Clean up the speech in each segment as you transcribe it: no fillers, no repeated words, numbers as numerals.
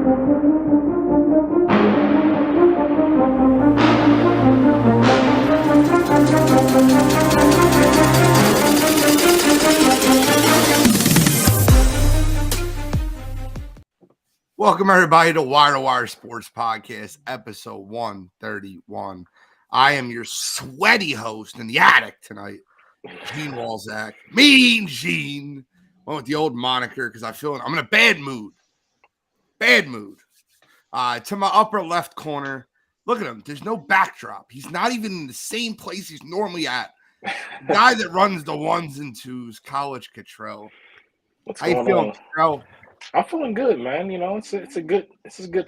Welcome, everybody, to Wire2Wire Sports Podcast, episode 131. I am your sweaty host in the attic tonight, Gene Walzak. Mean Gene. Went with the old moniker because I'm in a bad mood. Bad mood. To my upper left corner, look at him. There's no backdrop. He's not even in the same place he's normally at. The guy that runs the ones and twos, College Cottrell. What's How you going feeling, on? Cottrell? I'm feeling good, man. You know, it's a good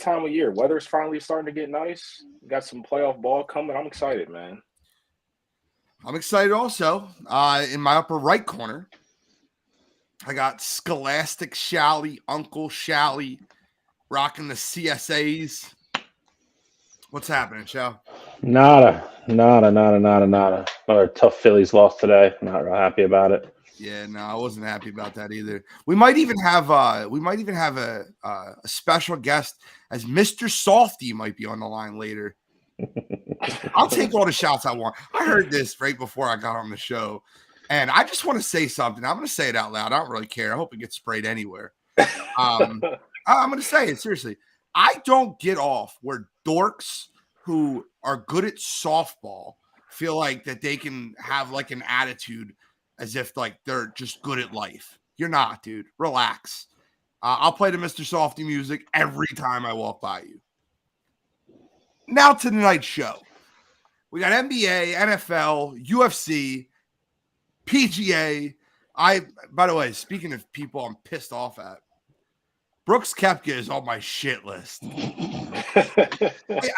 time of year. Weather's finally starting to get nice. Got some playoff ball coming. I'm excited, man. I'm excited also. In my upper right corner, I got Scholastic Shally, Uncle Shally, rocking the CSAs. What's happening, Shal? Nada. Another tough Phillies loss today. Not real happy about it. Yeah, no, I wasn't happy about that either. We might even have a special guest, as Mr. Softy might be on the line later. I'll take all the shots I want. I heard this right before I got on the show, and I just want to say something. I'm going to say it out loud. I don't really care. I hope it gets sprayed anywhere. I'm going to say it seriously. I don't get off where dorks who are good at softball feel like that they can have like an attitude as if like they're just good at life. You're not, dude. Relax. I'll play the Mr. Softy music every time I walk by you. Now to tonight's show. We got NBA, NFL, UFC, PGA. By the way, speaking of people I'm pissed off at, Brooks Koepka is on my shit list. I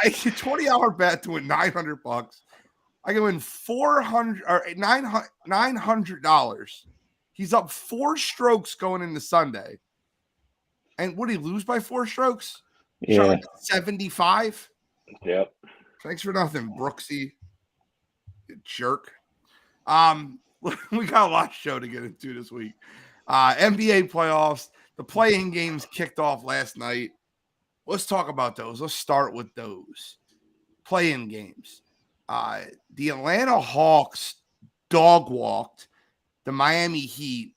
20-hour bet to win $900. I can win $900. He's up 4 strokes going into Sunday. And would he lose by 4 strokes? Yeah. Like 75? Yep. Thanks for nothing, Brooksy. You jerk. We got a lot of show to get into this week. NBA playoffs. The play-in games kicked off last night. Let's talk about those. Let's start with those. Play-in games. The Atlanta Hawks dog walked the Miami Heat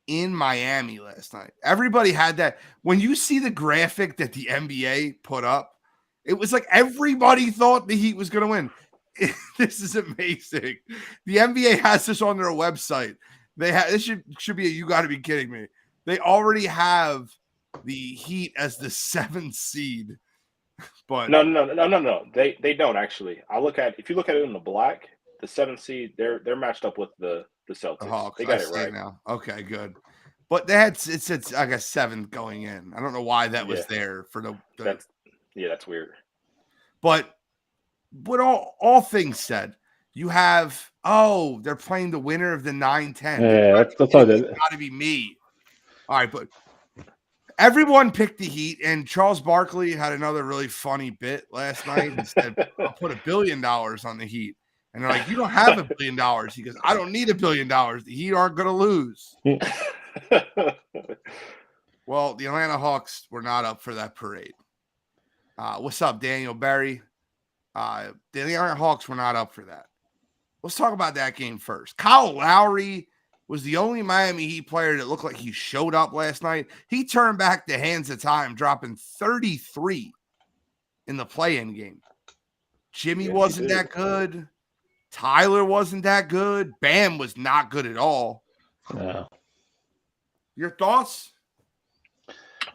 in Miami last night. Everybody had that. When you see the graphic that the NBA put up, it was like everybody thought the Heat was going to win. This is amazing. The NBA has this on their website. This should be you got to be kidding me. They already have the Heat as the 7th seed. But No. They don't actually. If you look at it in the black, the 7th seed, they're matched up with the Celtics. The Hawks. They got it right now. Okay, good. But they had it's I guess 7 going in. I don't know why that was there for the that's weird. But all things said, you have they're playing the winner of the 9-10. Yeah, that's all. It's got to be me. All right, but everyone picked the Heat, and Charles Barkley had another really funny bit last night. He said, I'll put $1 billion on the Heat. And they're like, you don't have $1 billion. He goes, I don't need $1 billion. The Heat aren't going to lose. Well, the Atlanta Hawks were not up for that parade. What's up, Daniel Barry? The Atlanta Hawks were not up for that. Let's talk about that game first. Kyle Lowry was the only Miami Heat player that looked like he showed up last night. He turned back the hands of time, dropping 33 in the play-in game. Jimmy wasn't that good. Tyler wasn't that good. Bam was not good at all. No. Your thoughts?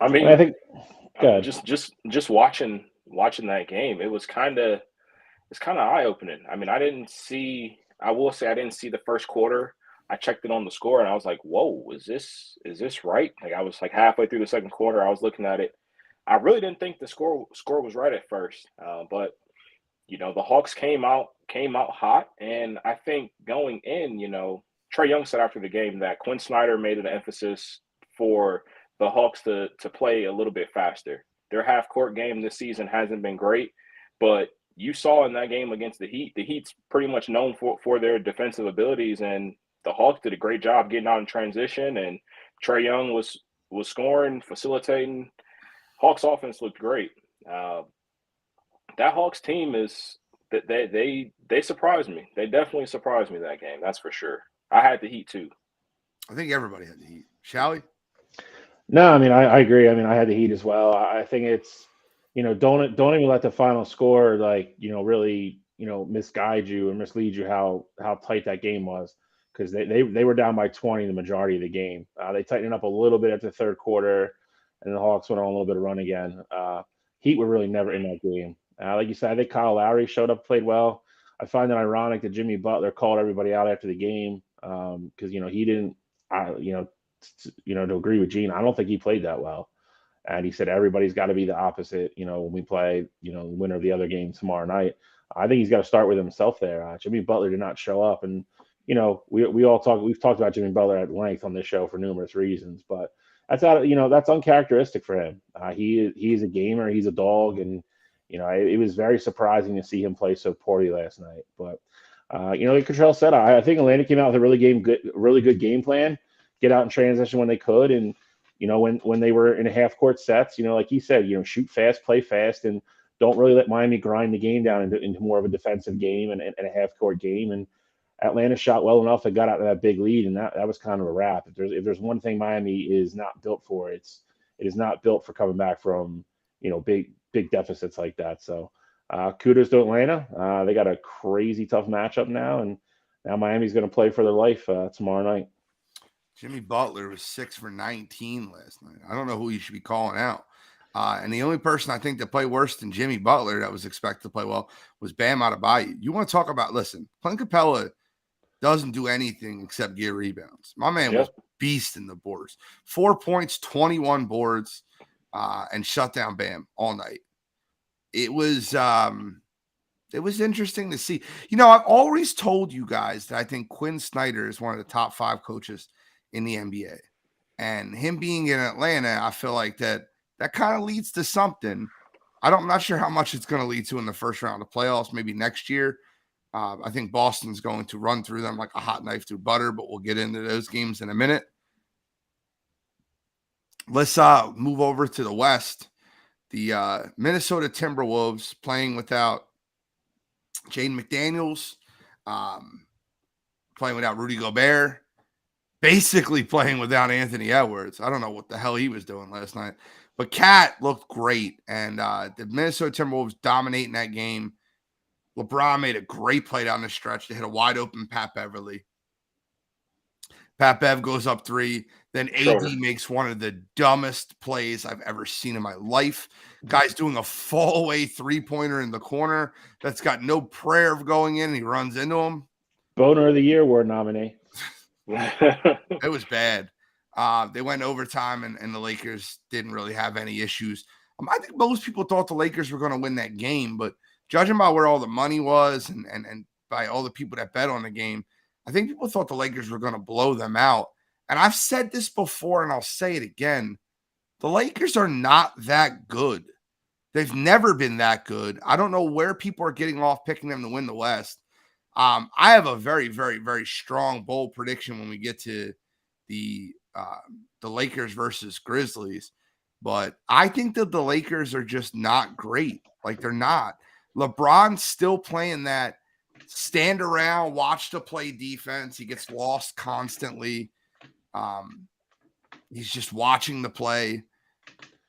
I mean, I think just watching that game, it's kind of eye-opening. I mean, I will say I didn't see the first quarter. I checked it on the score and I was like, whoa, is this right? Like I was like halfway through the second quarter, I was looking at it. I really didn't think the score was right at first. But you know, the Hawks came out hot, and I think going in, you know, Trae Young said after the game that Quinn Snyder made an emphasis for the Hawks to play a little bit faster. Their half-court game this season hasn't been great, but you saw in that game against the Heat's pretty much known for their defensive abilities, and the Hawks did a great job getting out in transition, and Trae Young was scoring, facilitating. Hawks offense looked great. That Hawks team is that they surprised me. They definitely surprised me that game. That's for sure. I had the Heat too. I think everybody had the Heat. Shall we? No, I mean I agree. I mean I had the Heat as well. I think it's don't even let the final score really misguide you or mislead you how tight that game was, because they were down by 20 the majority of the game. They tightened it up a little bit at the third quarter, and the Hawks went on a little bit of run again. Heat were really never in that game. Like you said, I think Kyle Lowry showed up, played well. I find it ironic that Jimmy Butler called everybody out after the game, because he didn't. To agree with Gene, I don't think he played that well. And he said everybody's got to be the opposite, when we play, the winner of the other game tomorrow night. I think he's got to start with himself there. Jimmy Butler did not show up, and we've talked about Jimmy Butler at length on this show for numerous reasons, but that's uncharacteristic for him. He's a gamer, he's a dog, and it was very surprising to see him play so poorly last night. But like Cottrell said, I think Atlanta came out with a really good game plan, get out in transition when they could, and when they were in a half court sets, like he said, shoot fast, play fast, and don't really let Miami grind the game down into more of a defensive game and a half court game. And Atlanta shot well enough and got out of that big lead, and that was kind of a wrap. If there's one thing Miami is not built for, it is not built for coming back from big deficits like that. So kudos to Atlanta. They got a crazy tough matchup now, and now Miami's going to play for their life tomorrow night. Jimmy Butler was 6 for 19 last night. I don't know who you should be calling out. And the only person I think that played worse than Jimmy Butler that was expected to play well was Bam Adebayo. You want to talk about, listen, Clint Capella doesn't do anything except get rebounds. My man was beast in the boards. 4 points, 21 boards, and shut down Bam all night. It was interesting to see. I've always told you guys that I think Quinn Snyder is one of the top 5 coaches in the NBA. And him being in Atlanta, I feel like that kind of leads to something. I'm not sure how much it's going to lead to in the first round of playoffs, maybe next year. I think Boston's going to run through them like a hot knife through butter, but we'll get into those games in a minute. Let's move over to the West. The Minnesota Timberwolves playing without Jaden McDaniels, playing without Rudy Gobert, basically playing without Anthony Edwards. I don't know what the hell he was doing last night. But Cat looked great, and the Minnesota Timberwolves dominating that game. LeBron made a great play down the stretch to hit a wide-open Pat Beverly. Pat Bev goes up 3. Then AD makes one of the dumbest plays I've ever seen in my life. Guy's doing a fall-away three-pointer in the corner that's got no prayer of going in, and he runs into him. Boner of the Year award nominee. It was bad. They went overtime, and the Lakers didn't really have any issues. I think most people thought the Lakers were going to win that game, but judging by where all the money was and by all the people that bet on the game, I think people thought the Lakers were going to blow them out. And I've said this before, and I'll say it again. The Lakers are not that good. They've never been that good. I don't know where people are getting off picking them to win the West. I have a very, very, very strong, bold prediction when we get to the Lakers versus Grizzlies. But I think that the Lakers are just not great. Like, they're not. LeBron's still playing that stand around, watch the play defense. He gets lost constantly. He's just watching the play.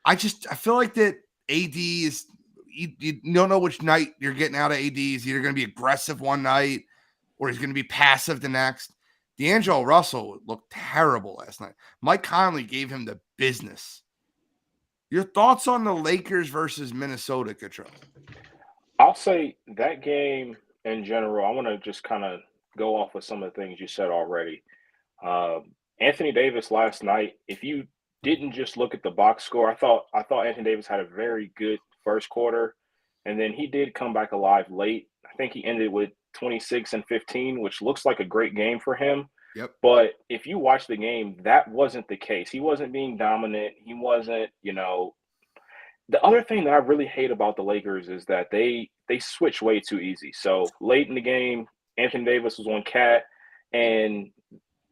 I feel like that AD is you don't know which night you're getting out of AD. He's either going to be aggressive one night or he's going to be passive the next. D'Angelo Russell looked terrible last night. Mike Conley gave him the business. Your thoughts on the Lakers versus Minnesota, Cottrell? I'll say that game in general, I want to just kind of go off with some of the things you said already. Anthony Davis last night, if you didn't just look at the box score, I thought Anthony Davis had a very good first quarter, and then he did come back alive late. I think he ended with 26 and 15, which looks like a great game for him. Yep. But if you watch the game, that wasn't the case. He wasn't being dominant. He wasn't, The other thing that I really hate about the Lakers is that they switch way too easy. So late in the game, Anthony Davis was on Cat, and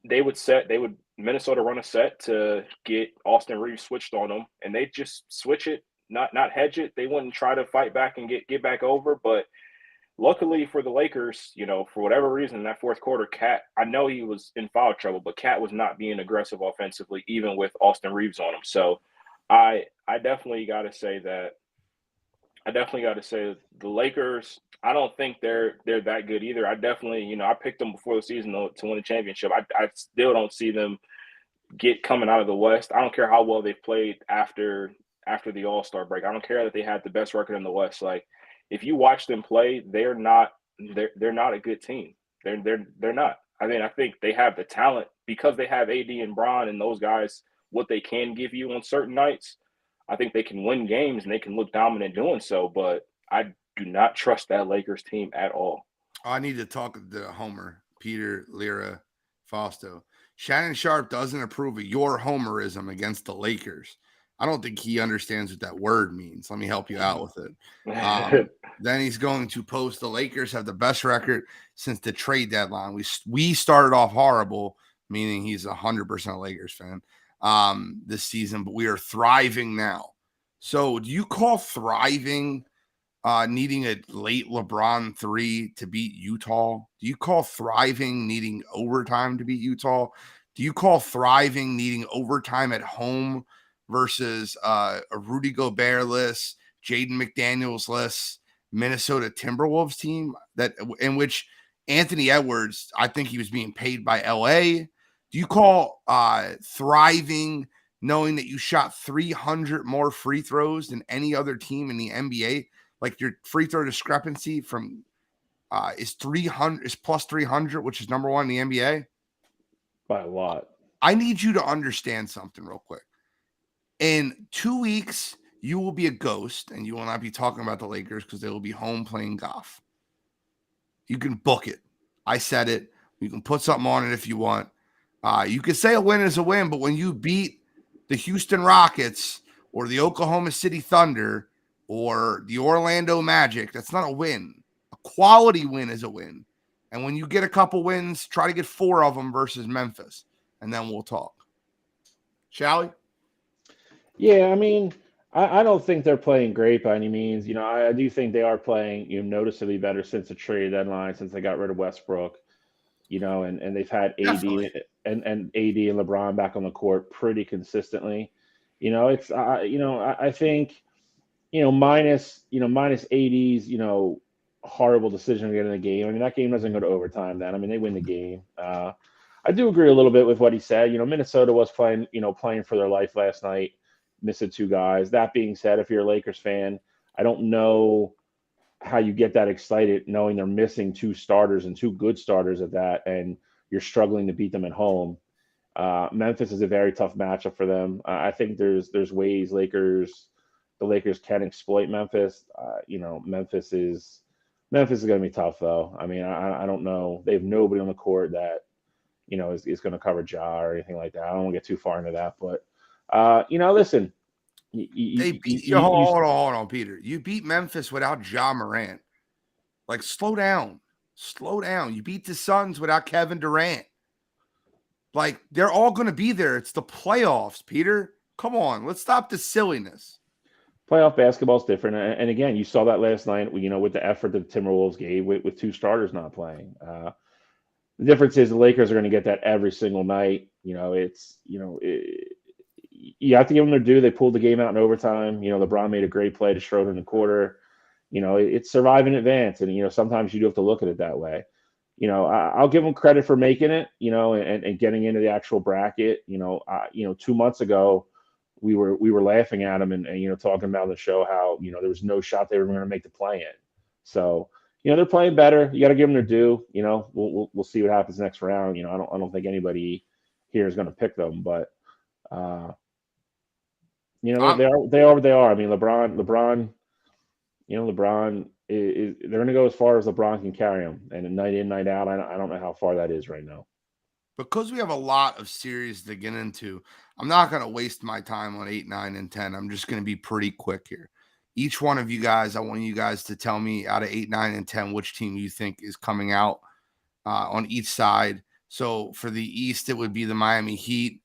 Minnesota run a set to get Austin Reeves switched on them, and they just switch it not hedge it. They wouldn't try to fight back and get back over. But luckily for the Lakers, for whatever reason in that fourth quarter, Cat, I know he was in foul trouble, but Cat was not being aggressive offensively, even with Austin Reeves on him. So I definitely got to say that. I definitely got to say the Lakers. I don't think they're that good either. I definitely, I picked them before the season to win a championship. I still don't see them coming out of the West. I don't care how well they've played after the All-Star break. I don't care that they had the best record in the West. Like, if you watch them play, they're not a good team. They're not. I mean, I think they have the talent because they have AD and Bron and those guys, what they can give you on certain nights. I think they can win games and they can look dominant doing so, but I do not trust that Lakers team at all. I need to talk to Homer, Peter, Lyra, Fausto. Shannon Sharp doesn't approve of your homerism against the Lakers. I don't think he understands what that word means. Let me help you out with it. Then he's going to post the Lakers have the best record since the trade deadline. We started off horrible, meaning he's 100% Lakers fan this season, but we are thriving now. So do you call thriving needing a late LeBron 3 to beat Utah? Do you call thriving needing overtime to beat Utah? Do you call thriving needing overtime at home versus a Rudy Gobert-less, Jaden McDaniels-less Minnesota Timberwolves team in which Anthony Edwards, I think he was being paid by LA? Do you call thriving knowing that you shot 300 more free throws than any other team in the NBA? Like, your free throw discrepancy from is plus 300, which is number one in the NBA by a lot. I need you to understand something real quick. In 2 weeks, you will be a ghost and you will not be talking about the Lakers because they will be home playing golf. You can book it. I said it. You can put something on it if you want. You can say a win is a win, but when you beat the Houston Rockets or the Oklahoma City Thunder or the Orlando Magic, that's not a win. A quality win is a win. And when you get a couple wins, try to get 4 of them versus Memphis, and then we'll talk. Shall we? Yeah, I mean, I don't think they're playing great by any means. I do think they are playing, noticeably better since the trade deadline, since they got rid of Westbrook. And they've had Definitely. AD and LeBron back on the court pretty consistently. It's I think minus AD's horrible decision to get in the game. I mean, that game doesn't go to overtime. Then I mean, they win the game. I do agree a little bit with what he said. Minnesota was playing for their life last night, missing 2 guys. That being said, if you're a Lakers fan, I don't know how you get that excited knowing they're missing 2 starters and 2 good starters at that, and you're struggling to beat them at home. Memphis is a very tough matchup for them. I think there's ways the Lakers can exploit Memphis. Memphis is going to be tough though. I mean, I don't know. They have nobody on the court that is going to cover Ja or anything like that. I don't want to get too far into that, but listen. Hold on, Peter. You beat Memphis without Ja Morant. Like, slow down. You beat the Suns without Kevin Durant. Like, they're all going to be there. It's the playoffs, Peter. Come on, let's stop the silliness. Playoff basketball is different, and again, you saw that last night. With the effort that the Timberwolves gave with 2 starters not playing. The difference is the Lakers are going to get that every single night. You have to give them their due. They pulled the game out in overtime. LeBron made a great play to Schroeder in the quarter. It's survive in advance. And, sometimes you do have to look at it that way. I'll give them credit for making it, and getting into the actual bracket. 2 months ago, we were laughing at them and talking about the show how, there was no shot they were going to make the play-in. So, they're playing better. You got to give them their due. We'll see what happens next round. I don't think anybody here is going to pick them, but they are what they are. I mean, LeBron is they're going to go as far as LeBron can carry them, and night in, night out. I don't know how far that is right now. Because we have a lot of series to get into, I'm not going to waste my time on 8, 9, and 10. I'm just going to be pretty quick here. Each one of you guys, I want you guys to tell me out of 8, 9, and 10 which team you think is coming out on each side. So for the East, it would be the Miami Heat,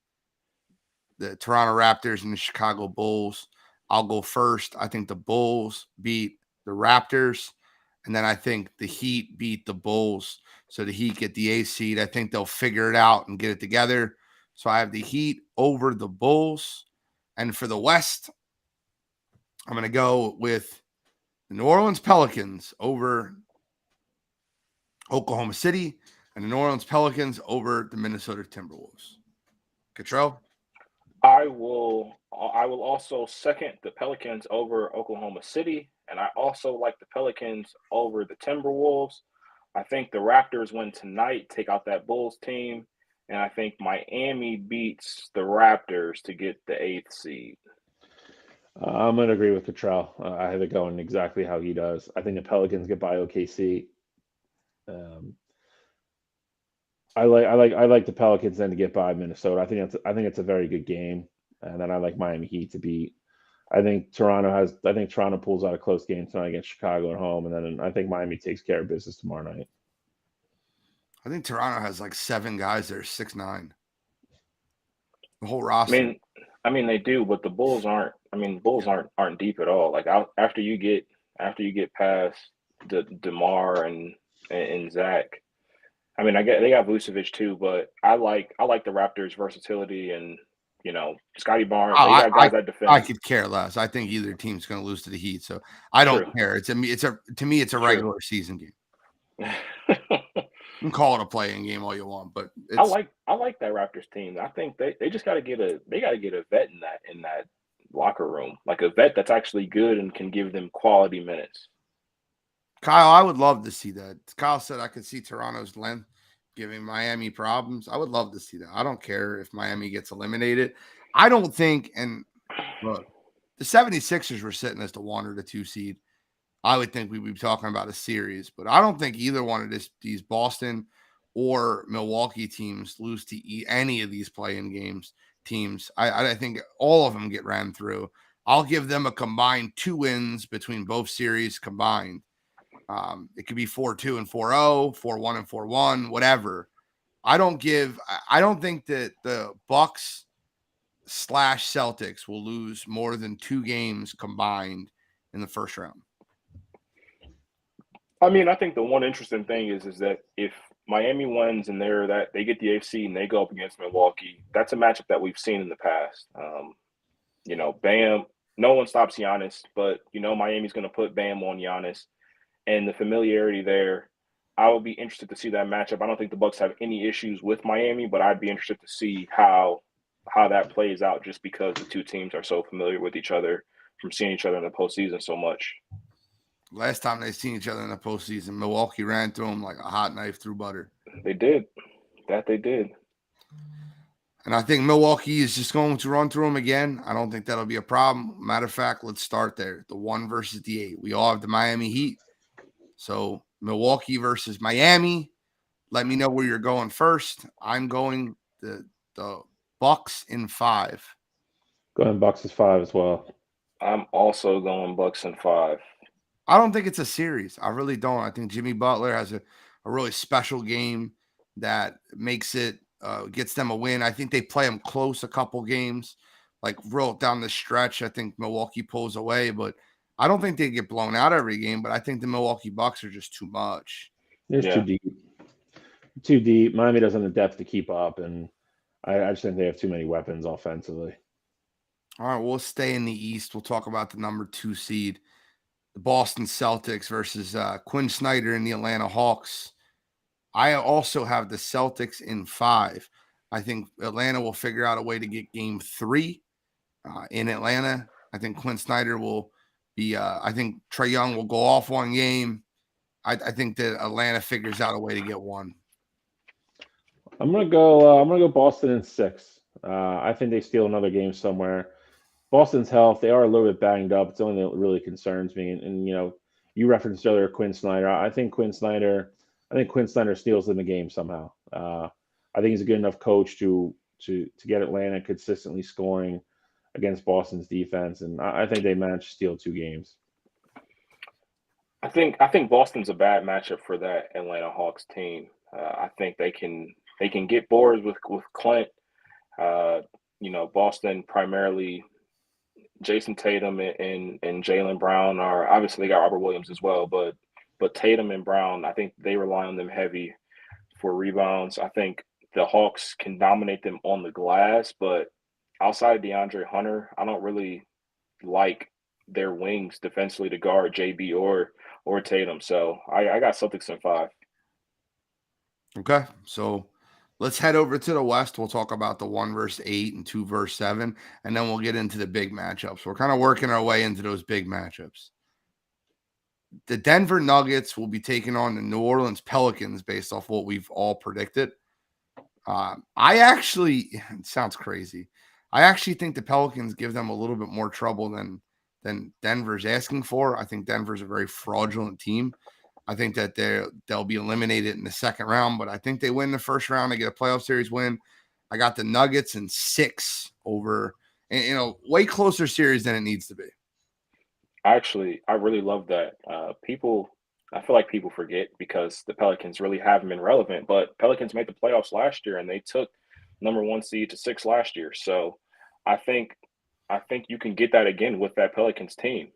the Toronto Raptors, and the Chicago Bulls. I'll go first. I think the Bulls beat the Raptors, and then I think the Heat beat the Bulls. So the Heat get the 8th seed. I think they'll figure it out and get it together. So I have the Heat over the Bulls. And for the West, I'm going to go with the New Orleans Pelicans over Oklahoma City and the New Orleans Pelicans over the Minnesota Timberwolves. Cottrell? I will also second the Pelicans over Oklahoma City, and I also like the Pelicans over the Timberwolves. I think the Raptors win tonight, take out that Bulls team, and I think Miami beats the Raptors to get the 8th seed. I'm going to agree with Cottrell. I have it going exactly how he does. I think the Pelicans get by OKC. I like the Pelicans then to get by Minnesota. I think it's a very good game, and then I like Miami Heat to beat. I think Toronto pulls out a close game tonight against Chicago at home, and then I think Miami takes care of business tomorrow night. I think Toronto has like 7 guys that are 6'9". The whole roster. I mean they do, but the Bulls aren't. I mean, Bulls aren't deep at all. Like after you get past DeMar and Zach. I mean, they got Vucevic too, but I like the Raptors' versatility and Scotty Barnes. They got guys that defend. I could care less. I think either team's going to lose to the Heat, so I don't care. To me, it's a regular season game. You can call it a playing game all you want, but I like that Raptors team. I think they just got to get a vet in that locker room, like a vet that's actually good and can give them quality minutes. Kyle, I would love to see that. Kyle said I could see Toronto's length giving Miami problems. I would love to see that. I don't care if Miami gets eliminated. I don't think, and look, the 76ers were sitting as the 1 or the 2 seed. I would think we'd be talking about a series, but I don't think either one of these Boston or Milwaukee teams lose to any of these play-in teams. I think all of them get ran through. I'll give them a combined 2 wins between both series combined. It could be 4-2 and 4-0, 4-1 and 4-1, whatever. I don't think that the Bucks / Celtics will lose more than 2 games combined in the first round. I mean, I think the one interesting thing is that if Miami wins and they get the AFC and they go up against Milwaukee, that's a matchup that we've seen in the past. Bam, no one stops Giannis, but Miami's going to put Bam on Giannis. And the familiarity there, I would be interested to see that matchup. I don't think the Bucks have any issues with Miami, but I'd be interested to see how that plays out just because the 2 teams are so familiar with each other from seeing each other in the postseason so much. Last time they seen each other in the postseason, Milwaukee ran through them like a hot knife through butter. They did. That they did. And I think Milwaukee is just going to run through them again. I don't think that'll be a problem. Matter of fact, let's start there. The 1 versus the 8. We all have the Miami Heat. So Milwaukee versus Miami. Let me know where you're going first. I'm going the Bucks in 5. Going Bucks is 5 as well. I'm also going Bucks in 5. I don't think it's a series. I really don't. I think Jimmy Butler has a really special game that makes it gets them a win. I think they play them close a couple games, like real down the stretch. I think Milwaukee pulls away, but I don't think they get blown out every game. But I think the Milwaukee Bucks are just too much. Too deep. Too deep. Miami doesn't have the depth to keep up, and I just think they have too many weapons offensively. All right, we'll stay in the East. We'll talk about the number 2 seed. The Boston Celtics versus Quinn Snyder and the Atlanta Hawks. I also have the Celtics in 5. I think Atlanta will figure out a way to get game 3 in Atlanta. I think Quinn Snyder will be I think Trae Young will go off 1 game. I think that Atlanta figures out a way to get 1. I'm gonna go Boston in 6. I think they steal another game somewhere. Boston's health, they are a little bit banged up. It's the only thing that really concerns me. And you referenced earlier Quinn Snyder. I think Quinn Snyder steals them the game somehow. I think he's a good enough coach to get Atlanta consistently scoring against Boston's defense, and I think they managed to steal 2 games. I think Boston's a bad matchup for that Atlanta Hawks team. I think they can get bored with Clint. Boston primarily Jason Tatum and Jaylen Brown are obviously they got Robert Williams as well, but Tatum and Brown, I think they rely on them heavy for rebounds. I think the Hawks can dominate them on the glass, but outside of DeAndre Hunter, I don't really like their wings defensively to guard JB or Tatum. So I got Celtics in 5. Okay, so let's head over to the West. We'll talk about the 1 versus 8 and 2 versus 7, and then we'll get into the big matchups. We're kind of working our way into those big matchups. The Denver Nuggets will be taking on the New Orleans Pelicans based off what we've all predicted. I actually, it sounds crazy. I actually think the Pelicans give them a little bit more trouble than Denver's asking for. I think Denver's a very fraudulent team. I think that they'll be eliminated in the second round, but I think they win the first round. They get a playoff series win. I got the Nuggets in 6 over, and, way closer series than it needs to be. I really love that. I feel like people forget because the Pelicans really haven't been relevant, but Pelicans made the playoffs last year and they took number 1 seed to 6 last year. So I think you can get that again with that Pelicans team.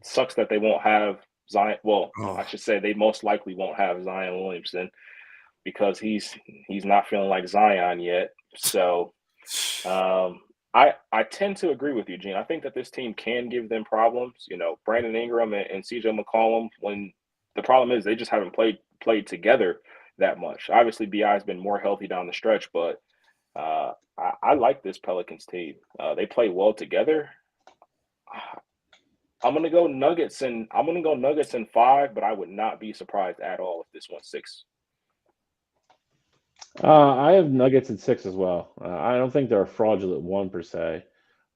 Sucks that they won't have Zion. Well, I should say they most likely won't have Zion Williamson because he's not feeling like Zion yet. So I tend to agree with you, Gene. I think that this team can give them problems. Brandon Ingram and CJ McCollum, when the problem is they just haven't played together that much. Obviously, BI has been more healthy down the stretch, but I like this Pelicans team. They play well together. I'm gonna go Nuggets in 5, but I would not be surprised at all if this went 6. I have Nuggets at 6 as well. I don't think they're a fraudulent one per se.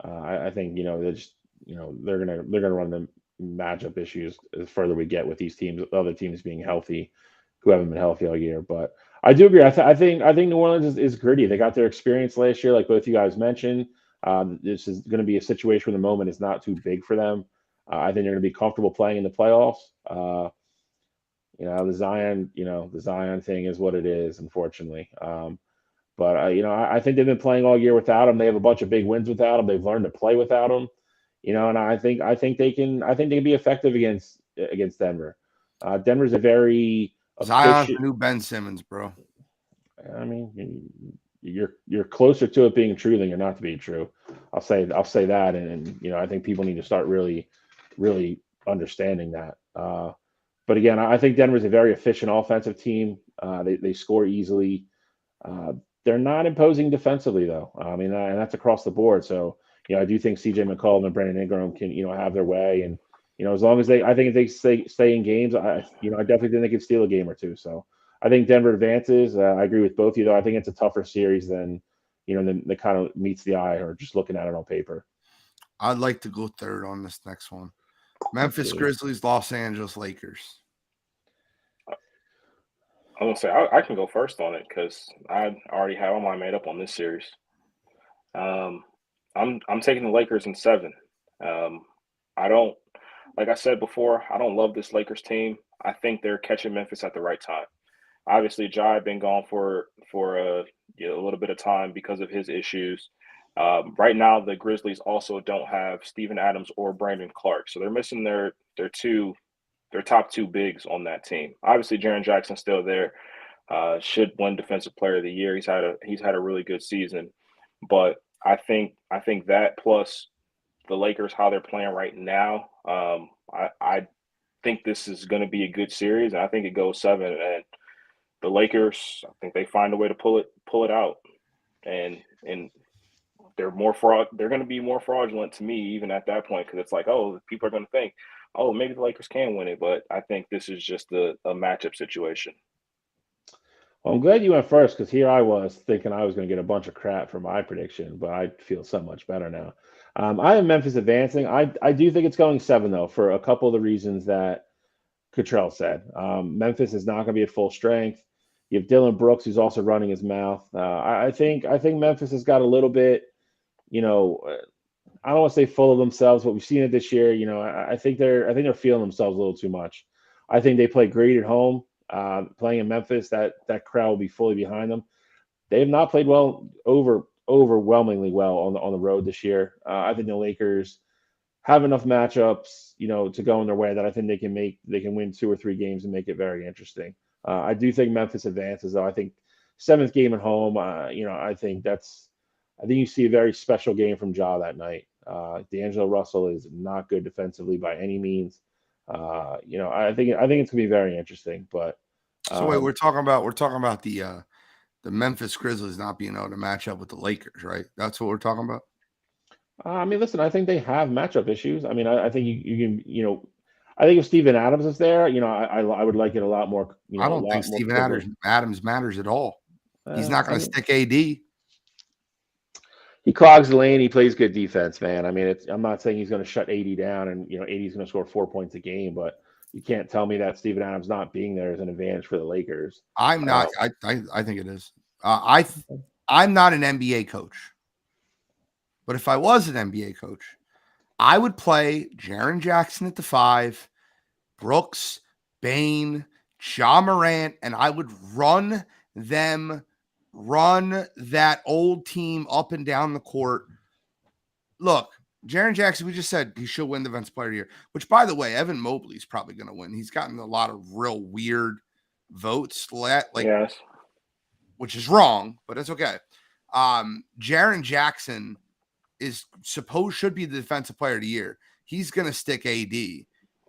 I think they're just they're gonna run the matchup issues as further we get with these teams, other teams being healthy, who haven't been healthy all year. But I do agree. I think New Orleans is gritty. They got their experience last year, like both you guys mentioned. This is going to be a situation where the moment is not too big for them. I think they're going to be comfortable playing in the playoffs. The Zion thing is what it is, unfortunately. But I think they've been playing all year without him. They have a bunch of big wins without him. They've learned to play without him. And I think they can be effective against Denver. Denver's a very Zion's the new Ben Simmons, bro. I mean, you're closer to it being true than you're not to be true. I'll say that, and I think people need to start really understanding that. But again, I think Denver's a very efficient offensive team. They score easily. They're not imposing defensively, though. And that's across the board. So, I do think CJ McCollum and Brandon Ingram can, have their way. And, as long as I think if they stay in games, I definitely think they can steal a game or two. So I think Denver advances. I agree with both of you, though. I think it's a tougher series than that kind of meets the eye or just looking at it on paper. I'd like to go third on this next one. Memphis Grizzlies, Los Angeles Lakers. I'm gonna say I can go first on it because I already have all my made up on this series. I'm taking the Lakers in 7. I don't, like I said before, I don't love this Lakers team. I think they're catching Memphis at the right time. Obviously, Ja had been gone for a little bit of time because of his issues. Right now, the Grizzlies also don't have Steven Adams or Brandon Clark, so they're missing their top 2 bigs on that team. Obviously, Jaren Jackson's still there. Should win Defensive Player of the Year. He's had a really good season, but I think that plus the Lakers, how they're playing right now, I think this is going to be a good series, and I think it goes 7. And the Lakers, I think they find a way to pull it out, and they're going to be more fraudulent to me even at that point because it's like, oh, people are going to think, oh, maybe the Lakers can win it, but I think this is just a matchup situation. Well, I'm glad you went first because here I was thinking I was going to get a bunch of crap for my prediction, but I feel so much better now. I have Memphis advancing. I do think it's going 7, though, for a couple of the reasons that Cottrell said. Memphis is not going to be at full strength. You have Dylan Brooks, who's also running his mouth. I think Memphis has got a little bit, I don't want to say full of themselves, but we've seen it this year. I think they're feeling themselves a little too much. I think they play great at home. Playing in Memphis, that crowd will be fully behind them. They have not played well over overwhelmingly well on the road this year. I think the Lakers have enough matchups, to go in their way that I think they can win 2 or 3 games and make it very interesting. I do think Memphis advances, though. I think 7th game at home. I think you see a very special game from Ja that night. D'Angelo Russell is not good defensively by any means. I think it's gonna be very interesting. But so wait, we're talking about the Memphis Grizzlies not being able to match up with the Lakers, right? That's what we're talking about. Listen, I think they have matchup issues. I mean, I think you can, I think if Steven Adams is there, I would like it a lot more. I don't think Steven Adams matters at all. He's not going to stick AD. He clogs the lane. He plays good defense, man. I mean, I'm not saying he's going to shut AD down and AD is going to score 4 points a game, but you can't tell me that Steven Adams not being there is an advantage for the Lakers. I'm not. I think it is. I'm not an NBA coach, but if I was an NBA coach, I would play Jaren Jackson at the 5, Brooks, Bane, Ja Morant, and I would run that old team up and down the court. Look, Jaren Jackson, we just said he should win the Defensive Player of the Year, which, by the way, Evan Mobley's probably going to win. He's gotten a lot of real weird votes, yes. Which is wrong, but it's okay. Jaren Jackson should be the Defensive Player of the Year. He's going to stick AD.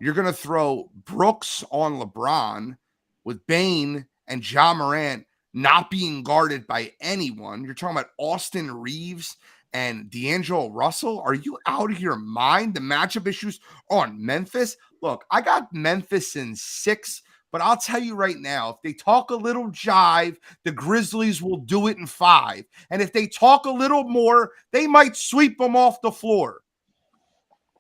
You're going to throw Brooks on LeBron with Bane and Ja Morant not being guarded by anyone. You're talking about Austin Reeves and D'Angelo Russell. Are you out of your mind? The matchup issues on Memphis. Look, I got Memphis in 6, but I'll tell you right now, if they talk a little jive, the Grizzlies will do it in 5. And if they talk a little more, they might sweep them off the floor.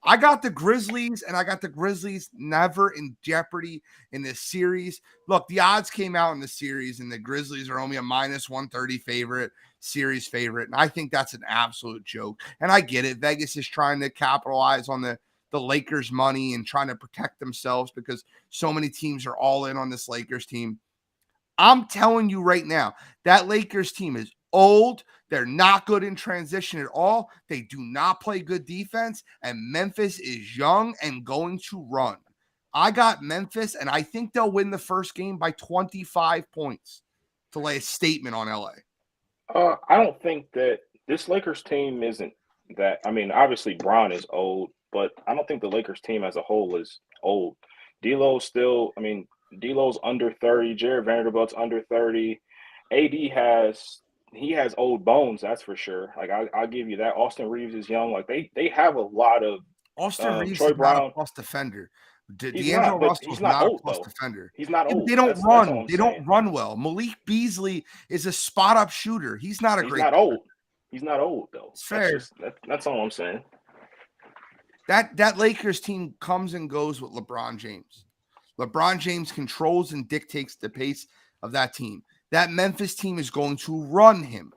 I got the Grizzlies, and I got the Grizzlies never in jeopardy in this series. Look, the odds came out in the series, and the Grizzlies are only a -130 series favorite. And I think that's an absolute joke. And I get it. Vegas is trying to capitalize on the Lakers' money and trying to protect themselves because so many teams are all in on this Lakers team. I'm telling you right now, that Lakers team is old. They're not good in transition at all. They do not play good defense, and Memphis is young and going to run. I got Memphis, and I think they'll win the first game by 25 points to lay a statement on LA. I don't think that this Lakers team isn't that. I mean, obviously Bron is old, but I don't think the Lakers team as a whole is old. D'Lo's under 30. Jared Vanderbilt's under 30. AD has old bones, that's for sure. Like I'll give you that. Austin Reeves is young. Like they have a lot of Austin Reeves Troy is Brown. Not a plus defender. D'Angelo Russell's not a plus defender. He's not old. They don't run. They don't run well. Malik Beasley is a spot up shooter. He's not a great. He's not old. He's not old though. It's fair. That's all I'm saying. That Lakers team comes and goes with LeBron James. LeBron James controls and dictates the pace of that team. That Memphis team is going to run him.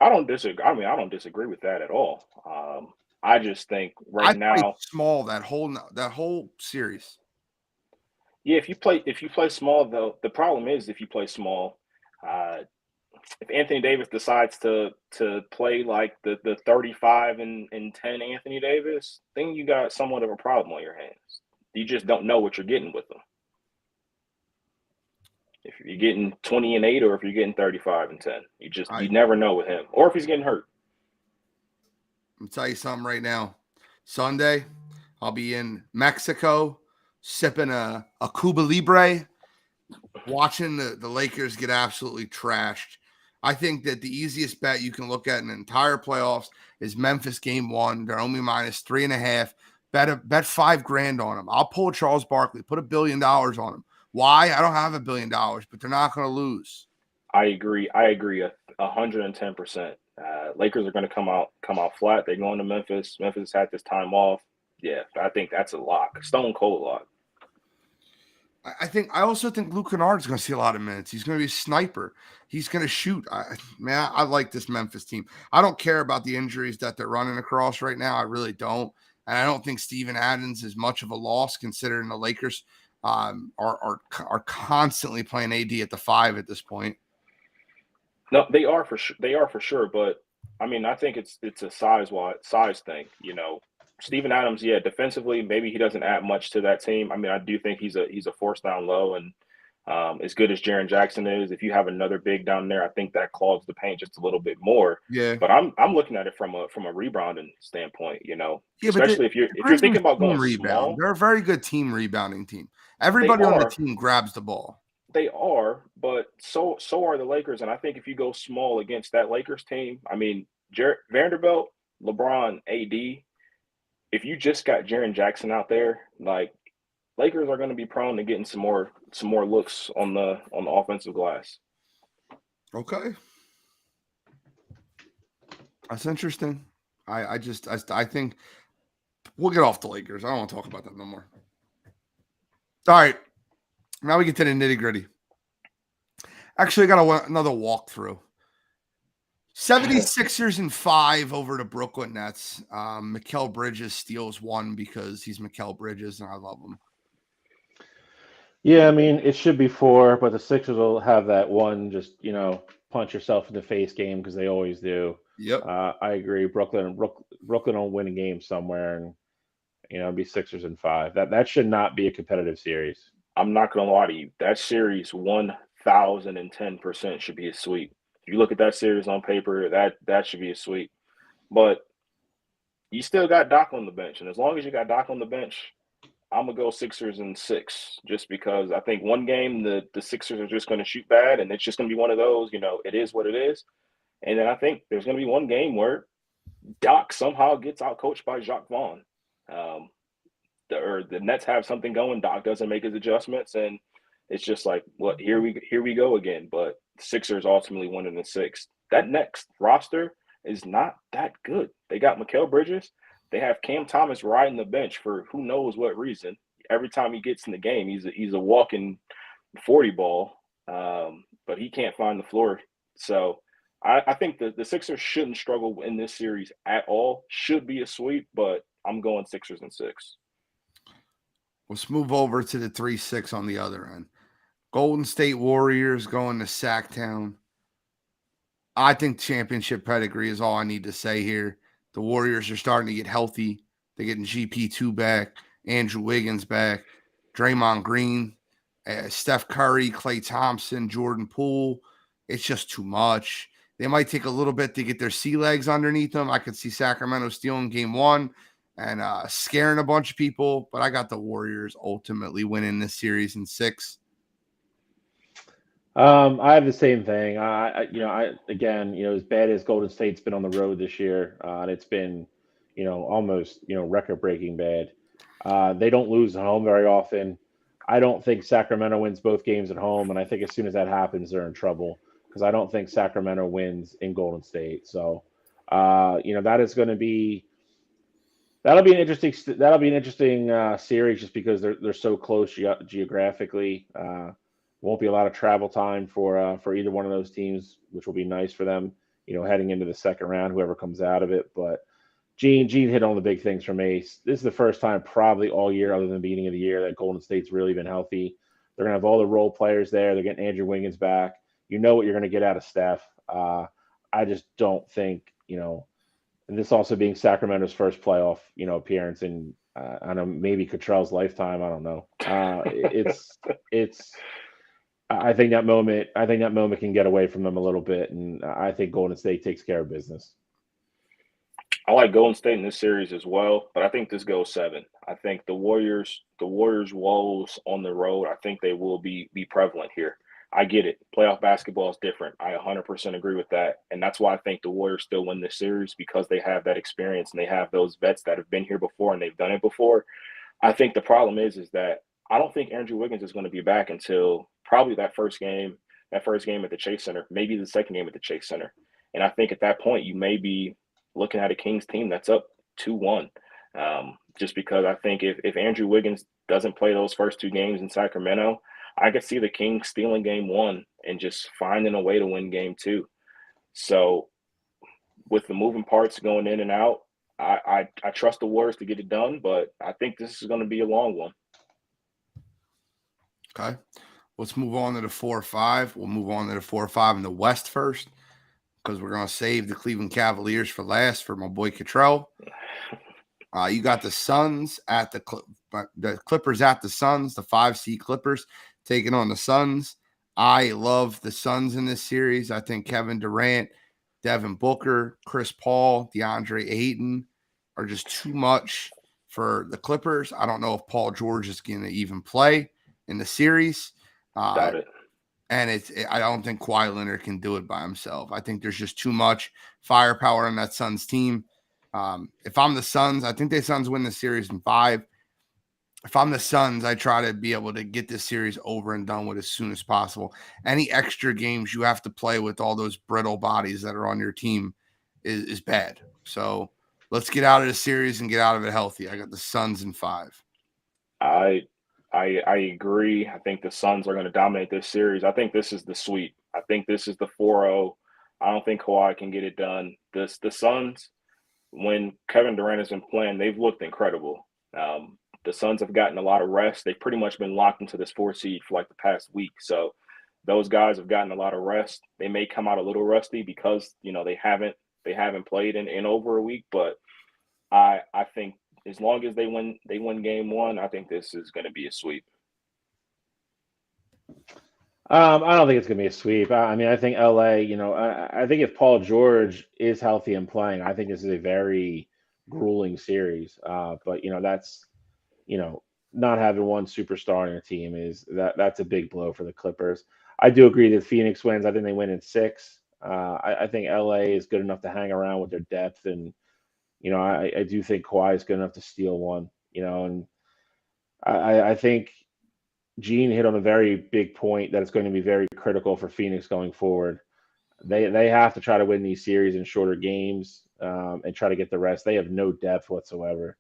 I don't disagree. I mean, I don't disagree with that at all. I just think now small that whole series. Yeah, if you play small though, the problem is if you play small, if Anthony Davis decides to play like the 35 and 10 Anthony Davis, then you got somewhat of a problem on your hands. You just don't know what you're getting with them. If you're getting 20 and 8 or if you're getting 35 and 10, you never know with him, or if he's getting hurt. I'm tell you something right now. Sunday, I'll be in Mexico sipping a Cuba Libre, watching the Lakers get absolutely trashed. I think that the easiest bet you can look at in the entire playoffs is Memphis game 1. They're only -3.5. Bet $5,000 on them. I'll pull Charles Barkley, put $1 billion on them. Why? I don't have $1 billion, but they're not going to lose. I agree 110%. Lakers are going to come out flat. They're going to Memphis. Memphis had this time off. Yeah, I think that's a lock. Stone cold lock. I also think Luke Kennard's going to see a lot of minutes. He's going to be a sniper. He's going to shoot. I like this Memphis team. I don't care about the injuries that they're running across right now. I really don't. And I don't think Steven Adams is much of a loss considering the Lakers are constantly playing AD at the 5 at this point. No, they are for sure. They are for sure. But I mean, I think it's a size thing. You know, Steven Adams, yeah, defensively, maybe he doesn't add much to that team. I mean, I do think he's a force down low, and as good as Jaren Jackson is, if you have another big down there, I think that clogs the paint just a little bit more. Yeah. But I'm looking at it from a rebounding standpoint. You know, Yeah, but especially if you're thinking about team going rebound. small, They're a very good team rebounding team. they Everybody on the are. team grabs the ball. They are, but so are the Lakers. And I think if you go small against that Lakers team, I mean, Vanderbilt, LeBron, AD, if you just got Jaren Jackson out there, like Lakers are going to be prone to getting some more looks on the offensive glass. Okay, that's interesting. I think we'll get off the Lakers. I don't want to talk about that no more. All right, now we get to the nitty gritty. Actually, I got another walkthrough. 76ers in 5 over the Brooklyn Nets. Mikal Bridges steals 1 because he's Mikal Bridges, and I love him. Yeah, I mean, it should be 4, but the Sixers will have that one just, punch yourself in the face game because they always do. Yep. I agree. Brooklyn will win a game somewhere, and it'll be Sixers in 5. That should not be a competitive series. I'm not going to lie to you. That series 1,010% should be a sweep. If you look at that series on paper, that should be a sweep. But you still got Doc on the bench, and as long as you got Doc on the bench, I'm gonna go Sixers in 6, just because I think one game the Sixers are just going to shoot bad, and it's just going to be one of those. It is what it is. And then I think there's going to be one game where Doc somehow gets out coached by Jacques Vaughn. The Nets have something going. Doc doesn't make his adjustments, and it's just like, what? Here we go again. But Sixers ultimately won in 6. That next roster is not that good. They got Mikal Bridges. They have Cam Thomas riding the bench for who knows what reason. Every time he gets in the game, he's a walking 40 ball, but he can't find the floor. So I think the Sixers shouldn't struggle in this series at all. Should be a sweep, but I'm going Sixers in 6. Let's move over to the 3-6 on the other end. Golden State Warriors going to Sacktown. I think championship pedigree is all I need to say here. The Warriors are starting to get healthy. They're getting GP2 back, Andrew Wiggins back, Draymond Green, Steph Curry, Klay Thompson, Jordan Poole. It's just too much. They might take a little bit to get their sea legs underneath them. I could see Sacramento stealing game 1 and scaring a bunch of people, but I got the Warriors ultimately winning this series in 6. I have the same thing. Again, as bad as Golden State's been on the road this year, and it's been, almost, record-breaking bad. They don't lose at home very often. I don't think Sacramento wins both games at home, and I think as soon as that happens, they're in trouble because I don't think Sacramento wins in Golden State. So, that is going to be that'll be an interesting series just because they're so close geographically. Won't be a lot of travel time for either one of those teams, which will be nice for them, heading into the second round, whoever comes out of it. But Gene hit on the big things from Ace. This is the first time probably all year, other than the beginning of the year, that Golden State's really been healthy. They're going to have all the role players there. They're getting Andrew Wiggins back. You know what you're going to get out of Steph. I just don't think, and this also being Sacramento's first playoff, appearance in, I don't know, maybe Cottrell's lifetime. I don't know. I think that moment can get away from them a little bit, and I think Golden State takes care of business. I like Golden State in this series as well, but I think this goes 7. I think the Warriors' woes on the road, I think they will be prevalent here. I get it. Playoff basketball is different. I 100% agree with that, and that's why I think the Warriors still win this series, because they have that experience and they have those vets that have been here before and they've done it before. I think the problem is that I don't think Andrew Wiggins is going to be back until probably that first game at the Chase Center, maybe the second game at the Chase Center. And I think at that point, you may be looking at a Kings team that's up 2-1. Just because I think if Andrew Wiggins doesn't play those first 2 games in Sacramento, I could see the Kings stealing game 1 and just finding a way to win game 2. So with the moving parts going in and out, I trust the Warriors to get it done, but I think this is going to be a long one. Okay. Let's move on to the 4-5. We'll move on to the 4-5 in the West first. because we're going to save the Cleveland Cavaliers for last for my boy Cottrell. You got the Suns at the Clippers at the Suns, the 5 seed Clippers taking on the Suns. I love the Suns in this series. I think Kevin Durant, Devin Booker, Chris Paul, DeAndre Ayton are just too much for the Clippers. I don't know if Paul George is going to even play in the series. Doubt it. And I don't think Kawhi Leonard can do it by himself. I think there's just too much firepower on that Suns team. If I'm the Suns, I think the Suns win the series in 5. If I'm the Suns, I try to be able to get this series over and done with as soon as possible. Any extra games you have to play with all those brittle bodies that are on your team is bad. So let's get out of the series and get out of it healthy. I got the Suns in 5. I agree. I think the Suns are going to dominate this series. I think this is the sweep. I think this is the 4-0. I don't think Kawhi can get it done. The Suns, when Kevin Durant has been playing, they've looked incredible. The Suns have gotten a lot of rest. They've pretty much been locked into this 4 seed for like the past week. So those guys have gotten a lot of rest. They may come out a little rusty because, they haven't played in over a week. But I think as long as they win game 1, I think this is going to be a sweep. I don't think it's going to be a sweep. I think LA, I think if Paul George is healthy and playing, I think this is a very grueling series. But that's, not having one superstar on your team that's a big blow for the Clippers. I do agree that Phoenix wins. I think they win in 6. I think LA is good enough to hang around with their depth. And, I do think Kawhi is good enough to steal one, and I think Gene hit on a very big point that it's going to be very critical for Phoenix going forward. They have to try to win these series in shorter games and try to get the rest. They have no depth whatsoever.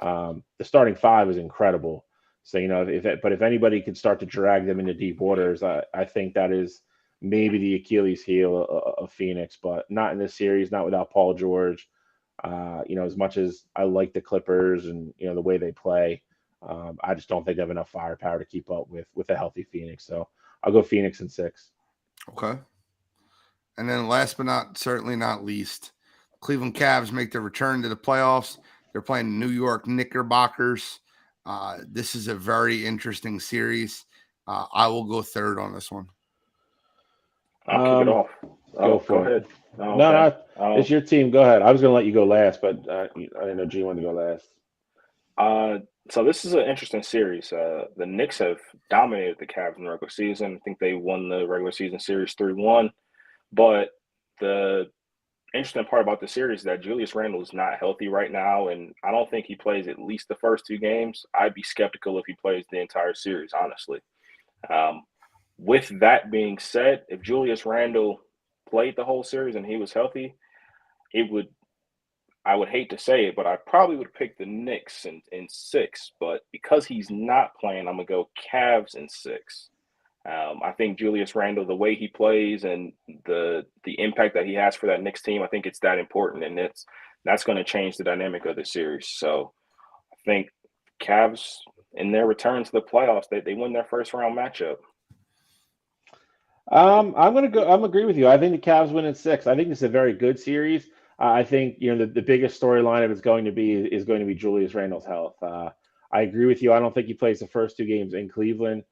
The starting 5 is incredible. So, if anybody could start to drag them into deep waters, I think that is maybe the Achilles heel of Phoenix, but not in this series, not without Paul George. As much as I like the Clippers and, the way they play, I just don't think they have enough firepower to keep up with a healthy Phoenix. So I'll go Phoenix in 6. Okay. And then last but certainly not least, Cleveland Cavs make their return to the playoffs. They're playing New York Knickerbockers. This is a very interesting series. I will go 3rd on this one. I'll kick it off. Go ahead. Oh, no, it's your team. Go ahead. I was going to let you go last, but I didn't know G wanted to go last. So this is an interesting series. The Knicks have dominated the Cavs in the regular season. I think they won the regular season series 3-1. But the interesting part about the series is that Julius Randle is not healthy right now, and I don't think he plays at least the first 2 games. I'd be skeptical if he plays the entire series, honestly. With that being said, if Julius Randle played the whole series and he was healthy, I would hate to say it, but I probably would pick the Knicks in 6. But because he's not playing, I'm going to go Cavs in 6. I think Julius Randle, the way he plays and the impact that he has for that Knicks team, I think it's that important, and that's going to change the dynamic of the series. So I think Cavs, in their return to the playoffs, they win their first round matchup. I'm agree with you. I think the Cavs win in 6. I think this is a very good series. I think the biggest storyline of it's going to be Julius Randle's health. I agree with you. I don't think he plays the first 2 games in Cleveland.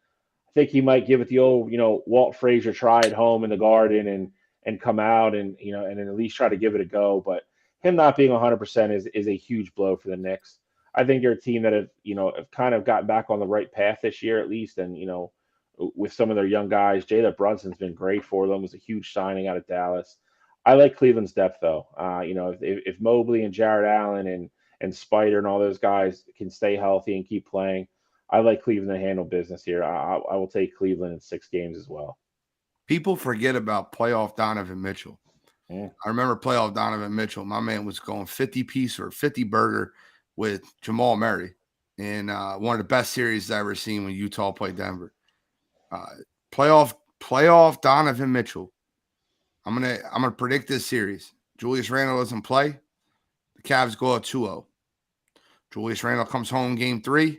I think he might give it the old, Walt Frazier try at home in the Garden and come out and and then at least try to give it a go. But him not being 100% is a huge blow for the Knicks. I think they're a team that have kind of gotten back on the right path this year at least, and with some of their young guys, Jalen Brunson's been great for them. It was a huge signing out of Dallas. I like Cleveland's depth though. If Mobley and Jared Allen and Spider and all those guys can stay healthy and keep playing, I like Cleveland to handle business here. I will take Cleveland in 6 games as well. People forget about playoff Donovan Mitchell. Yeah. I remember playoff Donovan Mitchell. My man was going 50-piece or 50 burger with Jamal Murray in one of the best series I've ever seen when Utah played Denver. Playoff Donovan Mitchell. I'm gonna predict this series. Julius Randle doesn't play. The Cavs go up 2-0. Julius Randle comes home game 3.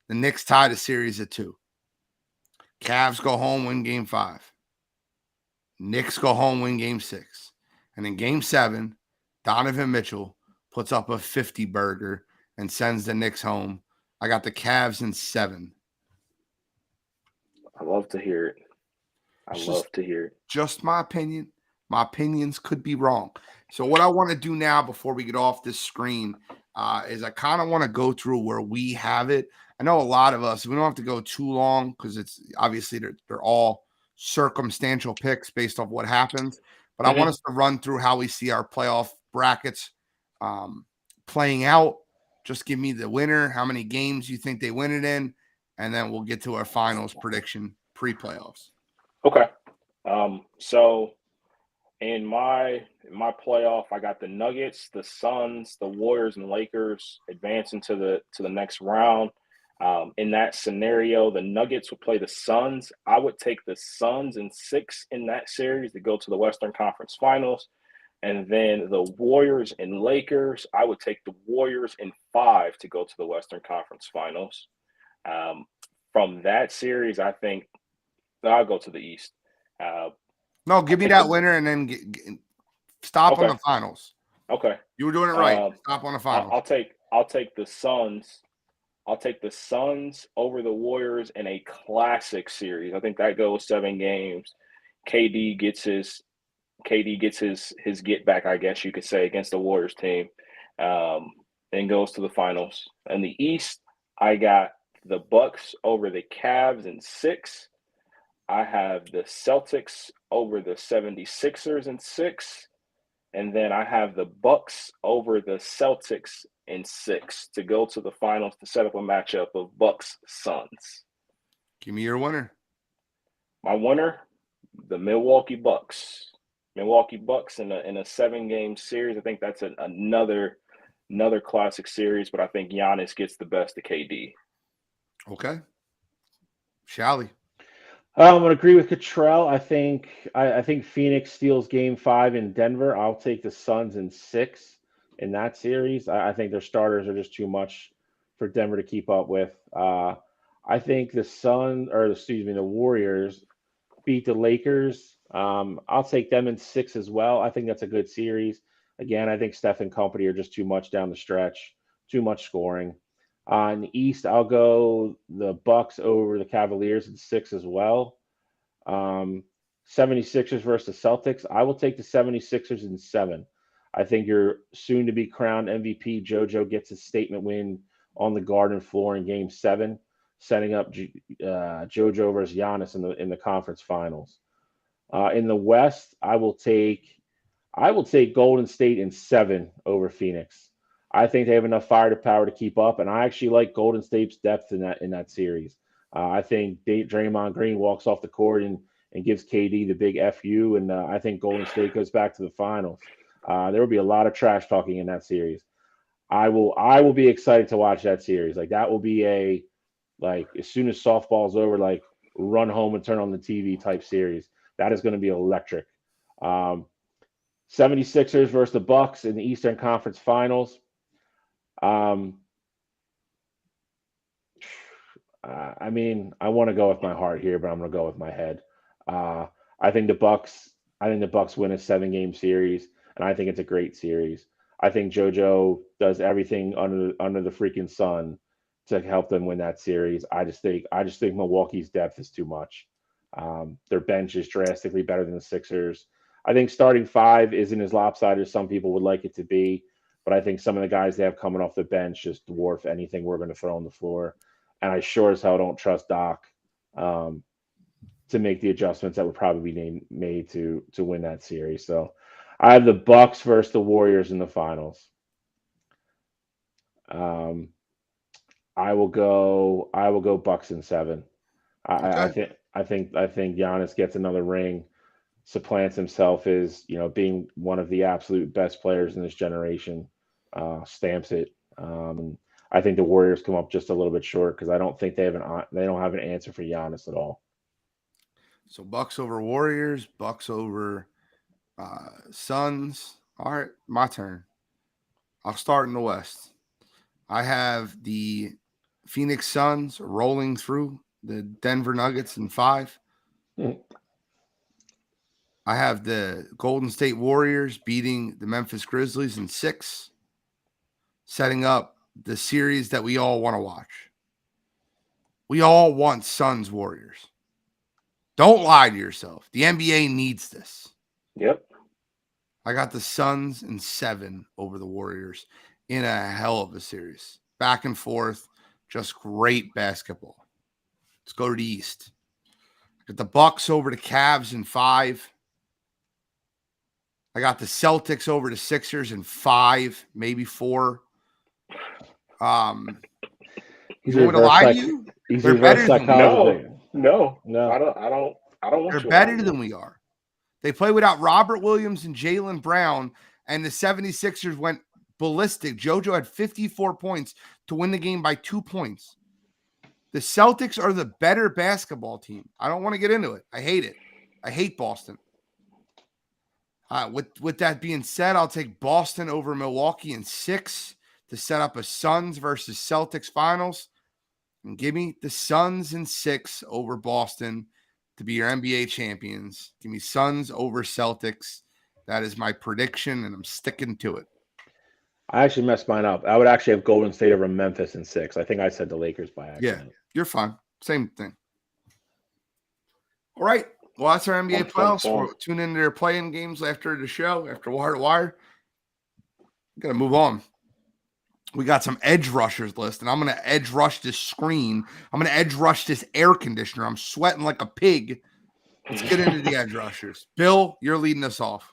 The Knicks tie the series at 2. Cavs go home, win game 5. Knicks go home, win game 6. And in game 7, Donovan Mitchell puts up a 50 burger and sends the Knicks home. I got the Cavs in 7. I love to hear it. I love to hear it. Just my opinion. My opinions could be wrong. So what I want to do now before we get off this screen is I kind of want to go through where we have it. I know a lot of us, we don't have to go too long because it's obviously they're all circumstantial picks based off what happens. But I want us to run through how we see our playoff brackets playing out. Just give me the winner, how many games you think they win it in, and then we'll get to our finals prediction pre-playoffs. Okay. So in my playoff, I got the Nuggets, the Suns, the Warriors, and Lakers advancing to the next round. In that scenario, the Nuggets would play the Suns. I would take the Suns in 6 in that series to go to the Western Conference Finals. And then the Warriors and Lakers, I would take the Warriors in 5 to go to the Western Conference Finals. From that series, I think I'll go to the East. No, give me that winner and then stop on the finals. Okay. You were doing it right. Stop on the finals. I'll take the Suns. I'll take the Suns over the Warriors in a classic series. I think that goes 7 games. KD gets his get back, I guess you could say, against the Warriors team, and goes to the finals. In the East, I got the Bucks over the Cavs in 6. I have the Celtics over the 76ers in 6. And then I have the Bucks over the Celtics in 6 to go to the finals to set up a matchup of Bucks-Suns. Give me your winner. My winner, the Milwaukee Bucks. Milwaukee Bucks in a 7-game series. I think that's another classic series, but I think Giannis gets the best of KD. Okay. Shally. I'm going to agree with Cottrell. I think Phoenix steals game 5 in Denver. I'll take the Suns in 6 in that series. I think their starters are just too much for Denver to keep up with. I think the Warriors beat the Lakers. I'll take them in 6 as well. I think that's a good series. Again, I think Steph and company are just too much down the stretch, too much scoring. In the East, I'll go the Bucks over the Cavaliers in 6 as well. 76ers versus the Celtics. I will take the 76ers in 7. I think your soon-to-be crowned MVP JoJo gets a statement win on the Garden floor in Game 7, setting up JoJo versus Giannis in the conference finals. In the West, I will take Golden State in 7 over Phoenix. I think they have enough firepower to keep up, and I actually like Golden State's depth in that series. I think Draymond Green walks off the court and gives KD the big FU, and I think Golden State goes back to the finals. There will be a lot of trash talking in that series. I will be excited to watch that series. Like that will be as soon as softball's over, like run home and turn on the TV type series. That is going to be electric. 76ers versus the Bucks in the Eastern Conference Finals. I want to go with my heart here, but I'm going to go with my head. I think the Bucks win a 7-game series, and I think it's a great series. I think JoJo does everything under the freaking sun to help them win that series. I just think Milwaukee's depth is too much. Their bench is drastically better than the Sixers. I think starting 5 isn't as lopsided as some people would like it to be, but I think some of the guys they have coming off the bench just dwarf anything we're going to throw on the floor. And I sure as hell don't trust Doc to make the adjustments that would probably be made to win that series. So I have the Bucks versus the Warriors in the finals. I will go Bucks in 7. Okay. I think Giannis gets another ring, supplants himself as being one of the absolute best players in this generation, stamps it. I think the Warriors come up just a little bit short because I don't think they don't have an answer for Giannis at all. So Bucks over Warriors, Bucks over Suns. All right, my turn. I'll start in the West. I have the Phoenix Suns rolling through the Denver Nuggets in 5. I I have the Golden State Warriors beating the Memphis Grizzlies in 6, setting up the series that we all want to watch. We all want Suns Warriors. Don't lie to yourself. The NBA needs this. Yep. I got the Suns in 7 over the Warriors in a hell of a series. Back and forth, just great basketball. Let's go to the East. Got the Bucks over the Cavs in 5. I got the Celtics over the Sixers in 5, maybe 4. You want me to lie to you? They're better than we are. No. I don't want They're you better than we are. They play without Robert Williams and Jaylen Brown, and the 76ers went ballistic. JoJo had 54 points to win the game by 2 points. The Celtics are the better basketball team. I don't want to get into it. I hate it. I hate Boston. With that being said, I'll take Boston over Milwaukee in 6 to set up a Suns versus Celtics finals. And give me the Suns in 6 over Boston to be your NBA champions. Give me Suns over Celtics. That is my prediction, and I'm sticking to it. I actually messed mine up. I would actually have Golden State over Memphis in 6. I think I said the Lakers by accident. Yeah, you're fine. Same thing. All right. Well, that's our NBA playoffs. We'll tune into their playing games after the show, after Wire to Wire. Got to move on. We got some edge rushers list, and I'm going to edge rush this screen. I'm going to edge rush this air conditioner. I'm sweating like a pig. Let's get into the edge rushers. Bill, you're leading us off.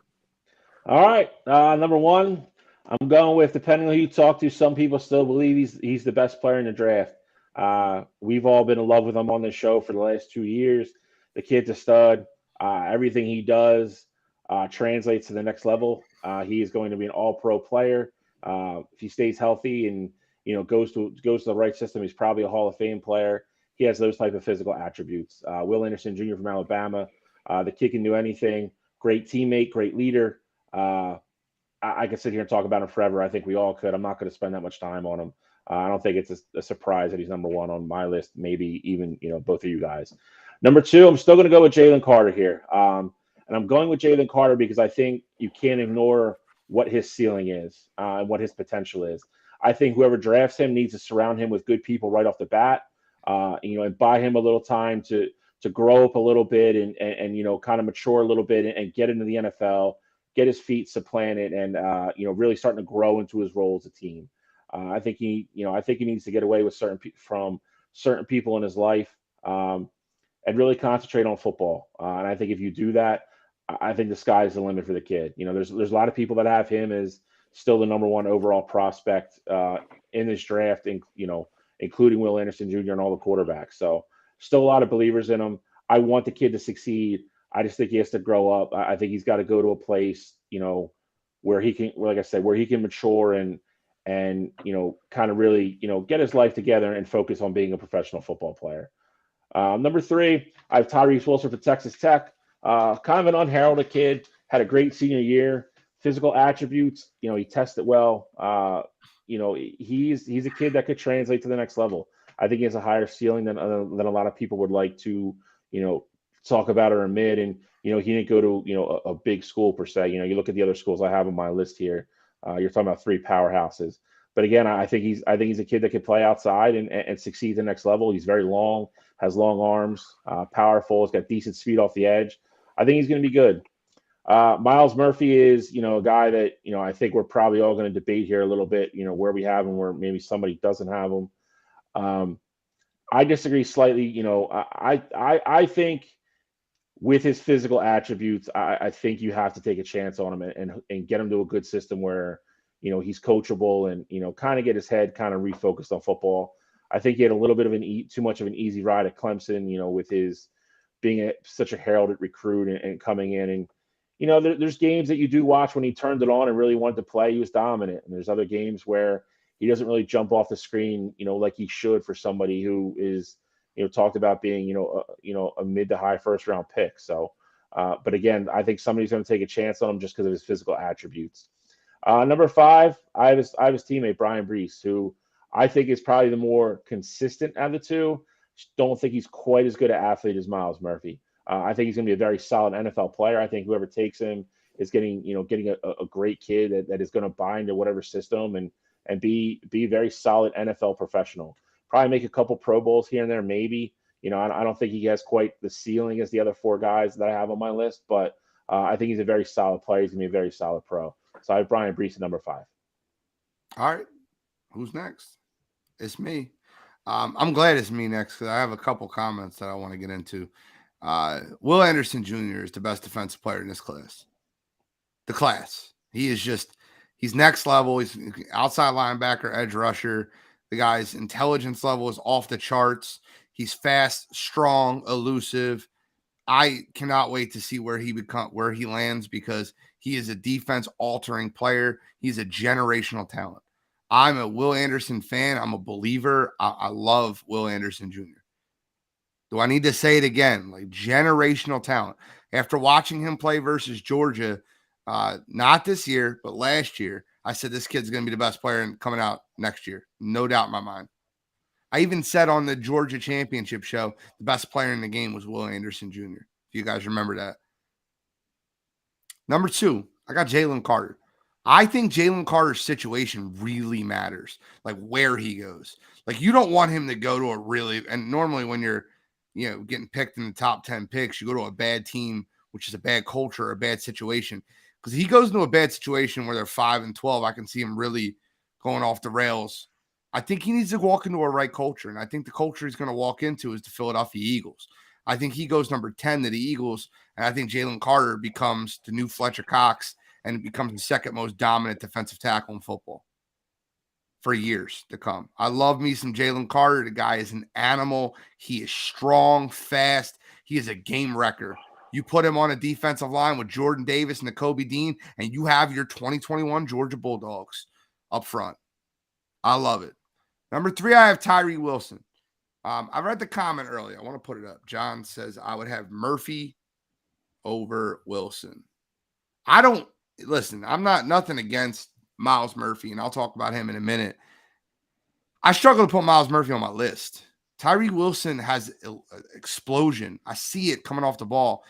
All right. Number 1, I'm going with, depending on who you talk to, some people still believe he's the best player in the draft. We've all been in love with him on this show for the last 2 years. The kid's a stud. Everything he does translates to the next level. He is going to be an all-pro player. If he stays healthy and goes to the right system, he's probably a Hall of Fame player. He has those type of physical attributes. Will Anderson Jr. from Alabama, the kid can do anything. Great teammate, great leader. I could sit here and talk about him forever. I think we all could. I'm not going to spend that much time on him. I don't think it's a surprise that he's number 1 on my list. Maybe even both of you guys. Number 2, I'm still going to go with Jalen Carter here, and I'm going with Jalen Carter because I think you can't ignore what his ceiling is and what his potential is. I think whoever drafts him needs to surround him with good people right off the bat, and buy him a little time to grow up a little bit and kind of mature a little bit and get into the NFL, get his feet supplanted, and really starting to grow into his role as a team. I think he needs to get away with from certain people in his life and really concentrate on football. And I think if you do that, I think the sky's the limit for the kid. There's a lot of people that have him as still the number 1 overall prospect in this draft, and including Will Anderson Jr. and all the quarterbacks. So still a lot of believers in him. I want the kid to succeed. I just think he has to grow up. I think he's got to go to a place, where he can, like I said, where he can mature and kind of really, get his life together and focus on being a professional football player. Number 3, I have Tyrese Wilson for Texas Tech. Kind of an unheralded kid, had a great senior year. Physical attributes, he tested well. He's a kid that could translate to the next level. I think he has a higher ceiling than a lot of people would like to, talk about or admit. And he didn't go to a big school per se. You look at the other schools I have on my list here. You're talking about 3 powerhouses. But again, I think he's a kid that can play outside and succeed at the next level. He's very long, has long arms, powerful, has got decent speed off the edge. I think he's going to be good. Miles Murphy is, a guy that, I think we're probably all going to debate here a little bit, where we have him, where maybe somebody doesn't have him. I disagree slightly. I think with his physical attributes, I think you have to take a chance on him and get him to a good system where, he's coachable and, kind of get his head kind of refocused on football. I think he had a little bit of too much of an easy ride at Clemson, with his being such a heralded recruit and coming in. And, there's games that you do watch when he turned it on and really wanted to play. He was dominant. And there's other games where he doesn't really jump off the screen, like he should for somebody who is, talked about being, a mid to high first round pick. So, but again, I think somebody's going to take a chance on him just because of his physical attributes. Number 5, I have his teammate, Brian Brees, who I think is probably the more consistent of the two. Don't think he's quite as good an athlete as Miles Murphy. I think he's going to be a very solid NFL player. I think whoever takes him is getting a great kid that is going to buy into whatever system and be a very solid NFL professional. Probably make a couple Pro Bowls here and there, maybe. I don't think he has quite the ceiling as the other 4 guys that I have on my list, but I think he's a very solid player. He's going to be a very solid pro. So I have Brian Brees at number 5. All right. Who's next? It's me. I'm glad it's me next because I have a couple comments that I want to get into. Will Anderson Jr. is the best defensive player in this class. The class. He's next level. He's outside linebacker, edge rusher. The guy's intelligence level is off the charts. He's fast, strong, elusive. I cannot wait to see where he lands because he is a defense-altering player. He's a generational talent. I'm a Will Anderson fan. I'm a believer. I love Will Anderson Jr. Do I need to say it again? Like, generational talent. After watching him play versus Georgia, not this year, but last year, I said this kid's going to be the best player coming out next year. No doubt in my mind. I even said on the Georgia championship show, the best player in the game was Will Anderson Jr., if you guys remember that. Number 2, I got Jalen Carter. I think Jalen Carter's situation really matters, like where he goes. Like, you don't want him to go to and normally when you're, getting picked in the top 10 picks, you go to a bad team, which is a bad culture, a bad situation. Because he goes into a bad situation where they're 5-12, I can see him really going off the rails. I think he needs to walk into a right culture, and I think the culture he's going to walk into is the Philadelphia Eagles. I think he goes number 10 to the Eagles, and I think Jalen Carter becomes the new Fletcher Cox and becomes the second most dominant defensive tackle in football for years to come. I love me some Jalen Carter. The guy is an animal. He is strong, fast. He is a game wrecker. You put him on a defensive line with Jordan Davis and Nakobe Dean, and you have your 2021 Georgia Bulldogs up front. I love it. Number 3, I have Tyree Wilson. I read the comment earlier. I want to put it up. John says I would have Murphy over Wilson. I'm not nothing against Miles Murphy, and I'll talk about him in a minute. I struggle to put Miles Murphy on my list. Tyree Wilson has explosion. I see it coming off the ball.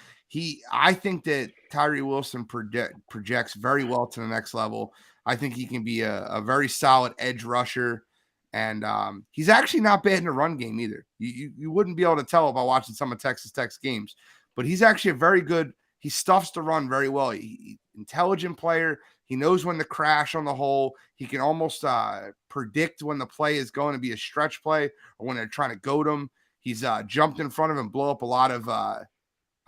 I think that Tyree Wilson projects very well to the next level. I think he can be a very solid edge rusher. And he's actually not bad in the run game either. You wouldn't be able to tell by watching some of Texas Tech's games. But he's actually a very good – he stuffs the run very well. Intelligent player. He knows when to crash on the hole. He can almost predict when the play is going to be a stretch play or when they're trying to goad him. He's jumped in front of him, blow up a lot of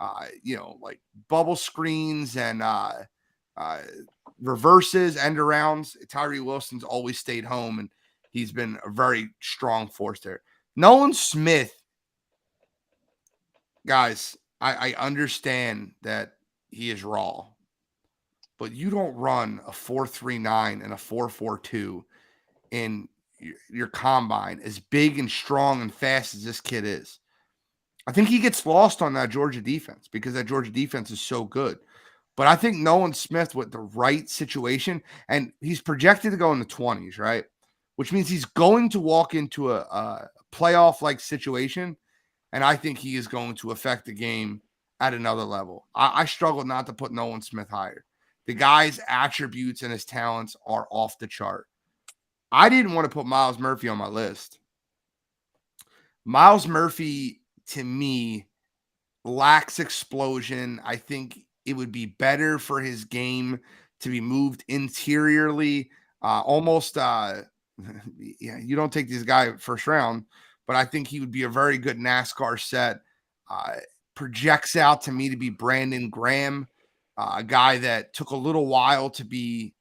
like bubble screens and reverses, end arounds. Tyree Wilson's always stayed home, and he's been a very strong force there. Nolan Smith, guys, I understand that he is raw, but you don't run a 4.39 and a 4.42 in your combine as big and strong and fast as this kid is. I think he gets lost on that Georgia defense because that Georgia defense is so good. But I think Nolan Smith with the right situation, and he's projected to go in the 20s, right? Which means he's going to walk into a playoff-like situation, and I think he is going to affect the game at another level. I struggle not to put Nolan Smith higher. The guy's attributes and his talents are off the chart. I didn't want to put Miles Murphy on my list. Miles Murphy, to me, lacks explosion. I think it would be better for his game to be moved interiorly, you don't take this guy first round, but I think he would be a very good NASCAR set. Projects out to me to be Brandon Graham, a guy that took a little while to be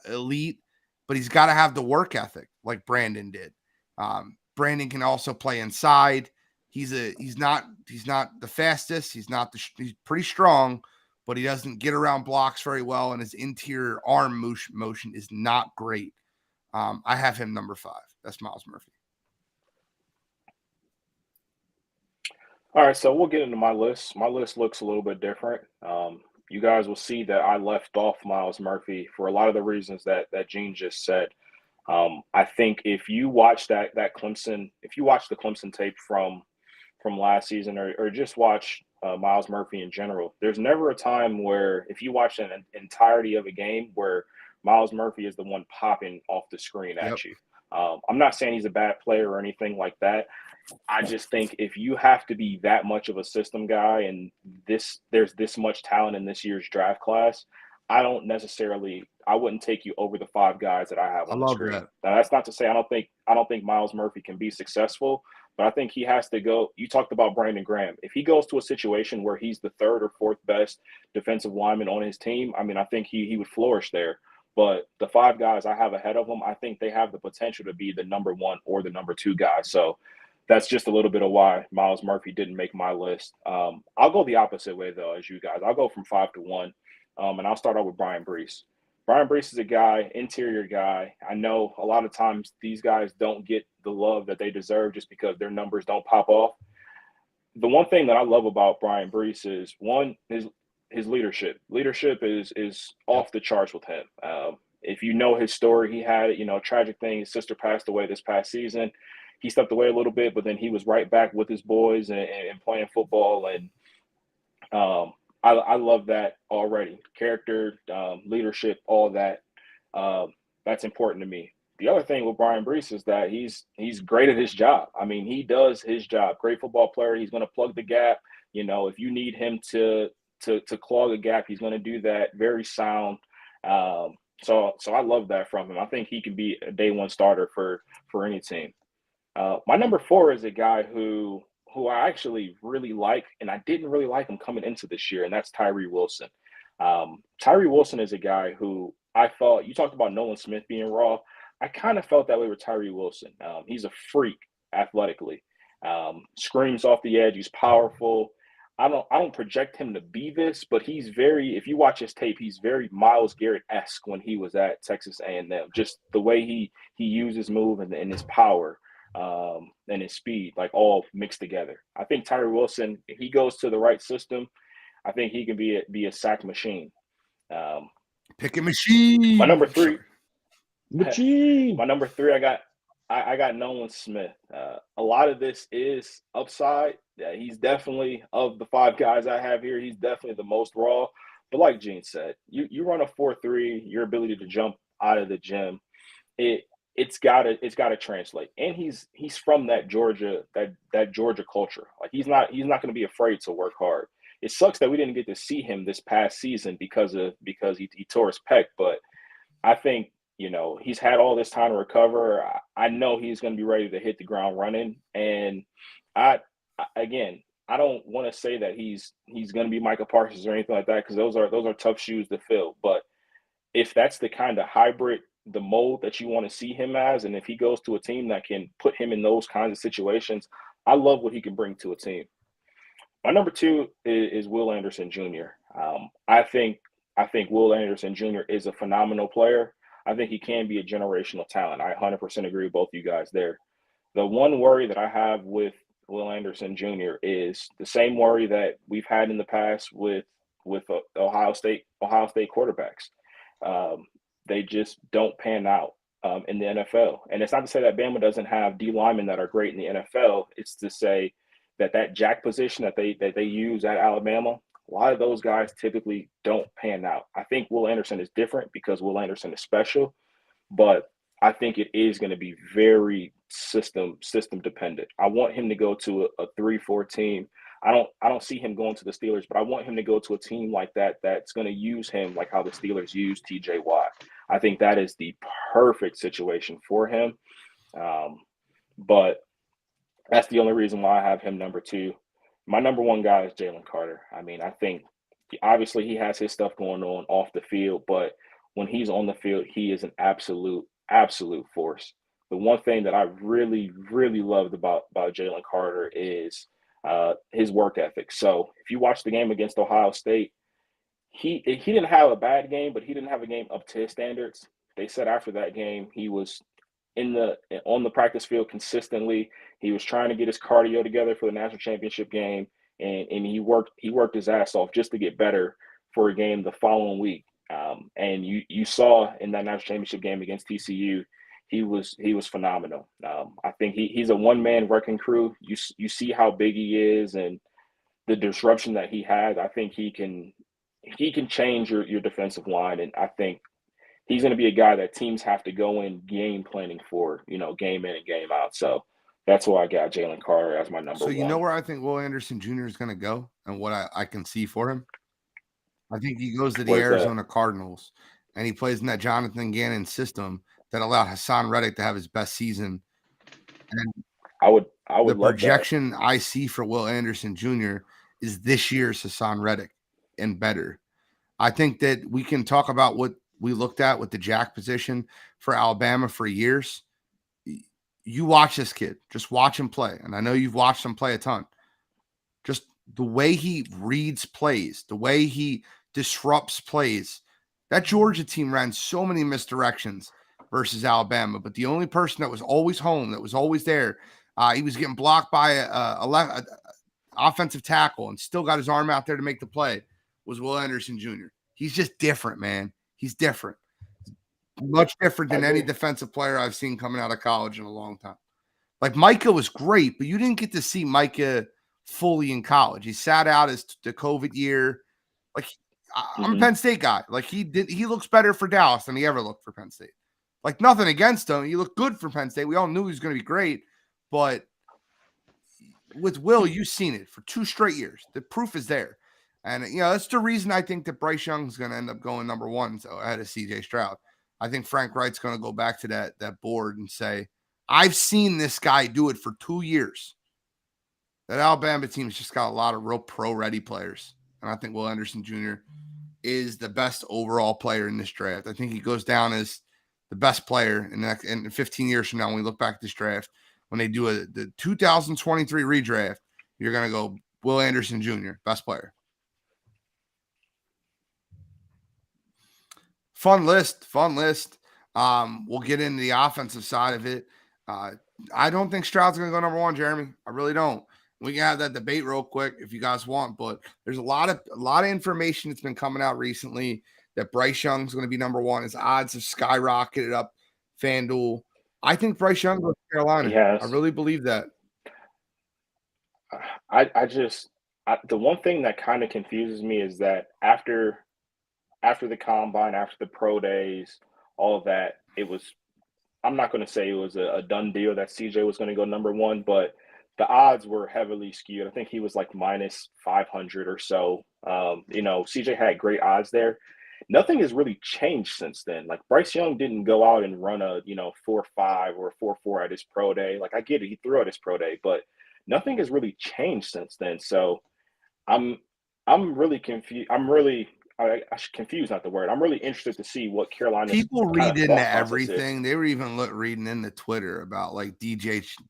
elite, but he's got to have the work ethic like Brandon did. Brandon can also play inside. He's not the fastest. He's pretty strong, but he doesn't get around blocks very well, and his interior arm motion is not great. I have him number 5. That's Miles Murphy. All right, so we'll get into my list. My list looks a little bit different. You guys will see that I left off Miles Murphy for a lot of the reasons that Gene just said. I think if you watch the Clemson tape from from last season, or just watch Miles Murphy in general. There's never a time where, if you watch an entirety of a game, where Miles Murphy is the one popping off the screen at you. I'm not saying he's a bad player or anything like that. I just think if you have to be that much of a system guy, and there's this much talent in this year's draft class, I wouldn't take you over the 5 guys that I have on the screen. That. Now, that's not to say I don't think Miles Murphy can be successful, but I think he has to go. You talked about Brandon Graham. If he goes to a situation where he's the 3rd or 4th best defensive lineman on his team, I mean, I think he would flourish there. But the 5 guys I have ahead of him, I think they have the potential to be the number 1 or the number 2 guy. So that's just a little bit of why Miles Murphy didn't make my list. I'll go the opposite way, though, as you guys. I'll go from 5 to 1, and I'll start out with Brian Brees. Brian Brees is a guy, interior guy. I know a lot of times these guys don't get the love that they deserve just because their numbers don't pop off. The one thing that I love about Brian Brees is, one, his leadership. Leadership is off the charts with him. If you know his story, he had, a tragic thing. His sister passed away this past season. He stepped away a little bit, but then he was right back with his boys and playing football. And I love that already. Character, leadership, all that. That's important to me. The other thing with Brian Brees is that he's great at his job. I mean, he does his job. Great football player. He's going to plug the gap. If you need him to clog a gap, he's going to do that. Very sound. So I love that from him. I think he can be a day 1 starter for any team. My number 4 is a guy who I actually really like, and I didn't really like him coming into this year, and that's Tyree Wilson. Tyree Wilson is a guy who I thought, you talked about Nolan Smith being raw. I kind of felt that way with Tyree Wilson. He's a freak athletically. Screams off the edge. He's powerful. I don't project him to be this, but he's very, if you watch his tape, he's very Myles Garrett-esque when he was at Texas A&M. Just the way he used his move and his power. And his speed, like, all mixed together. I think Tyree Wilson, if he goes to the right system, I think he can be a sack machine. Picking machine. My number 3. Machine. My number 3, I got Nolan Smith. A lot of this is upside. Yeah, he's definitely, of the 5 guys I have here, he's definitely the most raw. But like Gene said, you run a 4.3, your ability to jump out of the gym, it's gotta translate. And he's from that Georgia culture. Like, he's not going to be afraid to work hard. It sucks that we didn't get to see him this past season because he tore his pec, but I think, he's had all this time to recover. I know he's going to be ready to hit the ground running. And I don't want to say that he's going to be Micah Parsons or anything like that, because those are tough shoes to fill. But if that's the kind of hybrid, the mold that you want to see him as, and if he goes to a team that can put him in those kinds of situations, I love what he can bring to a team. My number 2 is Will Anderson Jr. I think Will Anderson Jr. is a phenomenal player. I think he can be a generational talent. I 100% agree with both you guys there. The one worry that I have with Will Anderson Jr. is the same worry that we've had in the past with Ohio State quarterbacks. They just don't pan out in the NFL. And it's not to say that Bama doesn't have D linemen that are great in the NFL. It's to say that jack position that they use at Alabama, a lot of those guys typically don't pan out. I think Will Anderson is different because Will Anderson is special, but I think it is going to be very system dependent. I want him to go to a 3-4 team. I don't see him going to the Steelers, but I want him to go to a team like that's going to use him like how the Steelers use TJ Watt. I think that is the perfect situation for him. But that's the only reason why I have him number 2. My number 1 guy is Jalen Carter. I mean, I think obviously he has his stuff going on off the field, but when he's on the field, he is an absolute force. The one thing that I really, really loved about Jalen Carter is his work ethic. So if you watch the game against Ohio State, he didn't have a bad game, but he didn't have a game up to his standards. They said after that game, he was on the practice field consistently. He was trying to get his cardio together for the national championship game, and he worked his ass off just to get better for a game the following week. And you saw in that national championship game against TCU, he was phenomenal. I think he's a one-man wrecking crew. You see how big he is and the disruption that he has. I think he can change your defensive line, and I think he's going to be a guy that teams have to go in game planning for, game in and game out. So that's why I got Jalen Carter as my number So one. you know where I think Will Anderson Jr. is going to go and what I can see for him? I think he goes to the Where's that? Arizona Cardinals, and he plays in that Jonathan Gannon system that allowed Hassan Reddick to have his best season. And I would the love projection I see for Will Anderson Jr. is this year's Hassan Reddick and better. I think that we can talk about what we looked at with the jack position for Alabama for years. You watch this kid, just watch him play. And I know you've watched him play a ton. Just the way he reads plays, the way he disrupts plays. That Georgia team ran so many misdirections versus Alabama, but the only person that was always home, that was always there, he was getting blocked by a offensive tackle and still got his arm out there to make the play, was Will Anderson Jr. He's just different, man. He's different. Much different than any defensive player I've seen coming out of college in a long time. Like Micah was great, but you didn't get to see Micah fully in college. He sat out as the COVID year. Like I'm a Penn State guy. Like he looks better for Dallas than he ever looked for Penn State. Like nothing against him. He looked good for Penn State. We all knew he was going to be great, but with Will, you've seen it for 2 straight years. The proof is there. And, that's the reason I think that Bryce Young is going to end up going number 1 ahead of C.J. Stroud. I think Frank Wright's going to go back to that board and say, I've seen this guy do it for 2 years. That Alabama team's just got a lot of real pro-ready players. And I think Will Anderson Jr. is the best overall player in this draft. I think he goes down as the best player in 15 years from now when we look back at this draft. When they do the 2023 redraft, you're going to go Will Anderson Jr., best player. Fun list. We'll get into the offensive side of it. I don't think Stroud's going to go number 1, Jeremy. I really don't. We can have that debate real quick if you guys want, but there's a lot of information that's been coming out recently that Bryce Young's going to be number 1. His odds have skyrocketed up. FanDuel. I think Bryce Young goes to Carolina. Yes. I really believe that. The one thing that kind of confuses me is that after the combine, after the pro days, all of that, I'm not going to say it was a done deal that CJ was going to go number 1, but the odds were heavily skewed. I think he was like minus 500 or so. CJ had great odds there. Nothing has really changed since then. Like Bryce Young didn't go out and run a 4.5 or a 4.4 at his pro day. Like I get it, he threw at his pro day, but nothing has really changed since then. So I'm really confused. Confused, not the word. I'm really interested to see what Carolina's people read into everything. Is. They were even reading into Twitter about like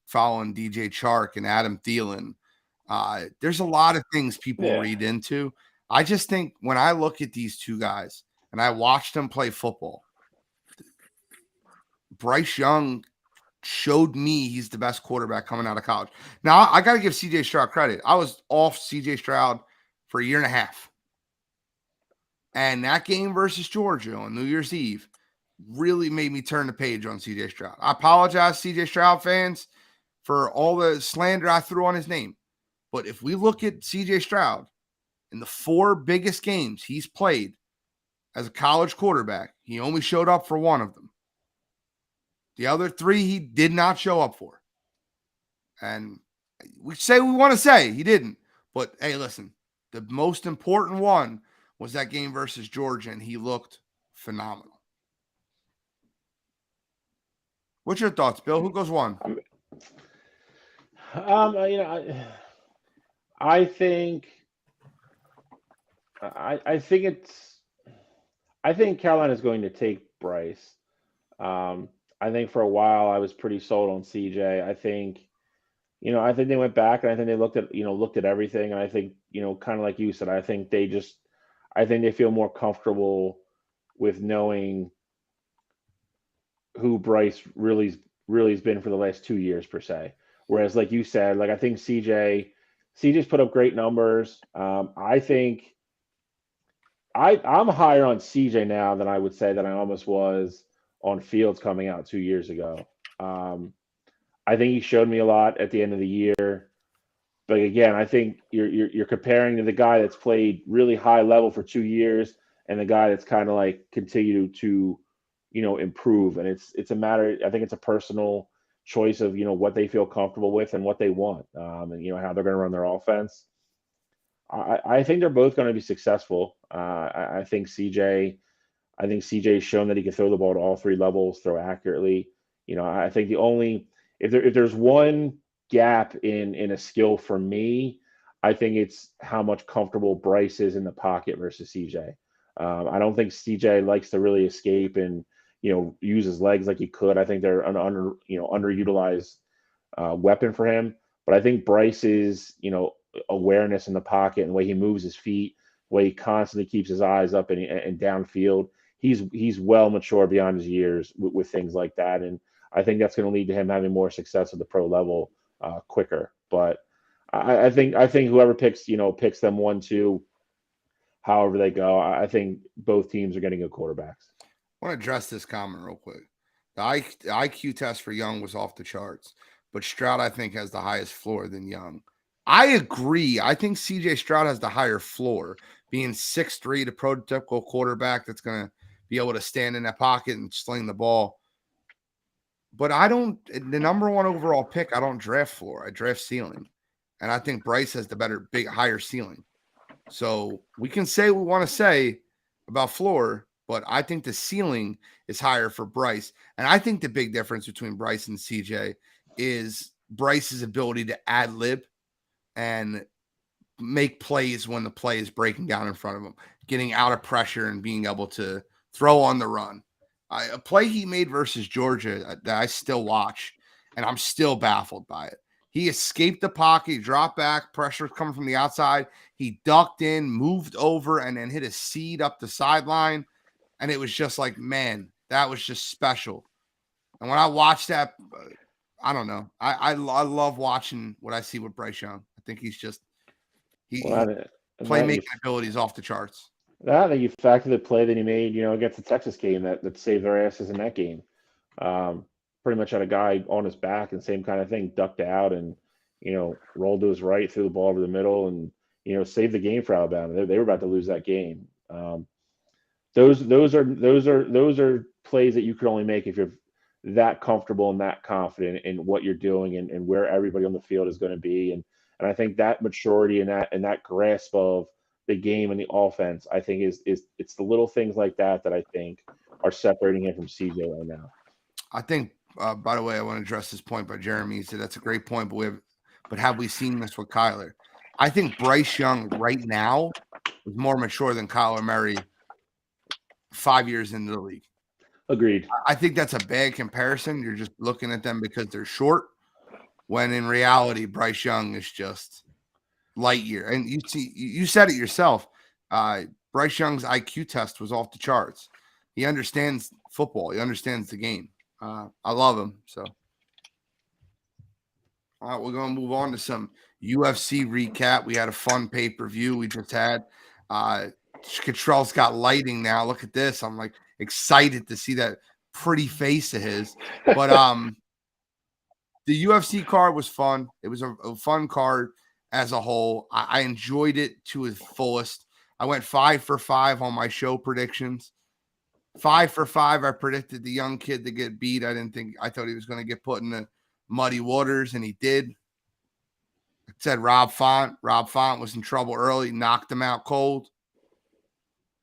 following DJ Chark and Adam Thielen. There's a lot of things people read into. I just think when I look at these two guys and I watched them play football, Bryce Young showed me he's the best quarterback coming out of college. Now, I got to give CJ Stroud credit. I was off CJ Stroud for a year and a half. And that game versus Georgia on New Year's Eve really made me turn the page on CJ Stroud. I apologize, CJ Stroud fans, for all the slander I threw on his name. But if we look at CJ Stroud, in the 4 biggest games he's played as a college quarterback, he only showed up for 1 of them. The other 3 he did not show up for. And we say we want to say he didn't. But, hey, listen, the most important one was that game versus Georgia, and he looked phenomenal. What's your thoughts, Bill? Who goes 1? I think Carolina's going to take Bryce. I think for a while I was pretty sold on CJ. I think they went back and I think they looked at everything. And I think, kind of like you said, I think they feel more comfortable with knowing who Bryce really has been for the last 2 years per se. Whereas, like you said, like I think CJ's put up great numbers. I think I'm higher on CJ now than I would say that I almost was on fields coming out 2 years ago. I think he showed me a lot at the end of the year. But again, I think you're comparing to the guy that's played really high level for 2 years and the guy that's kind of like continued to, improve. And it's a matter. I think it's a personal choice of what they feel comfortable with and what they want, and how they're going to run their offense. I think they're both going to be successful. I think CJ's shown that he can throw the ball at all three levels, throw accurately. I think if there's one gap in a skill for me, I think it's how much comfortable Bryce is in the pocket versus CJ. I don't think CJ likes to really escape and use his legs like he could. I think they're an underutilized weapon for him. But I think Bryce's awareness in the pocket and the way he moves his feet, the way he constantly keeps his eyes up and downfield, he's well mature beyond his years with things like that. And I think that's going to lead to him having more success at the pro level quicker. But I think whoever picks them 1-2, however they go, I think both teams are getting good quarterbacks. I want to address this comment real quick. The IQ test for Young was off the charts, but Stroud, I think, has the highest floor than Young. I agree. I think CJ Stroud has the higher floor, being 6'3", the prototypical quarterback that's going to be able to stand in that pocket and sling the ball. But the number one overall pick, I don't draft floor. I draft ceiling. And I think Bryce has the higher ceiling. So we can say what we want to say about floor, but I think the ceiling is higher for Bryce. And I think the big difference between Bryce and CJ is Bryce's ability to ad lib and make plays when the play is breaking down in front of him, getting out of pressure and being able to throw on the run. A play he made versus Georgia that I still watch, and I'm still baffled by it. He escaped the pocket, he dropped back, pressure coming from the outside. He ducked in, moved over, and then hit a seed up the sideline. And it was just like, man, that was just special. And when I watched that, I don't know. I love watching what I see with Bryce Young. I think he's just playmaking abilities off the charts. I think you factor the play that he made, against the Texas game that saved their asses in that game. Pretty much had a guy on his back and same kind of thing, ducked out and, rolled to his right, threw the ball over the middle and, saved the game for Alabama. They were about to lose that game. Those are plays that you could only make if you're that comfortable and that confident in what you're doing and where everybody on the field is going to be. And I think that maturity and that grasp of the game and the offense, I think it's the little things like that I think are separating him from CJ right now. I think, by the way, I want to address this point by Jeremy. He said that's a great point, but have we seen this with Kyler? I think Bryce Young right now is more mature than Kyler Murray 5 years into the league. Agreed. I think that's a bad comparison. You're just looking at them because they're short, when in reality, Bryce Young is just light year. And you said it yourself. Bryce Young's IQ test was off the charts. He understands football. He understands the game. I love him. So, all right, we're going to move on to some UFC recap. We had a fun pay-per-view we just had. Cottrell's got lighting now. Look at this. I'm like excited to see that pretty face of his. But the UFC card was fun. It was a fun card as a whole. I enjoyed it to its fullest. I went 5 for 5 on my show predictions. 5 for 5. I predicted the young kid to get beat. I thought he was going to get put in the muddy waters, and he did. I said Rob Font. Rob Font was in trouble early, knocked him out cold.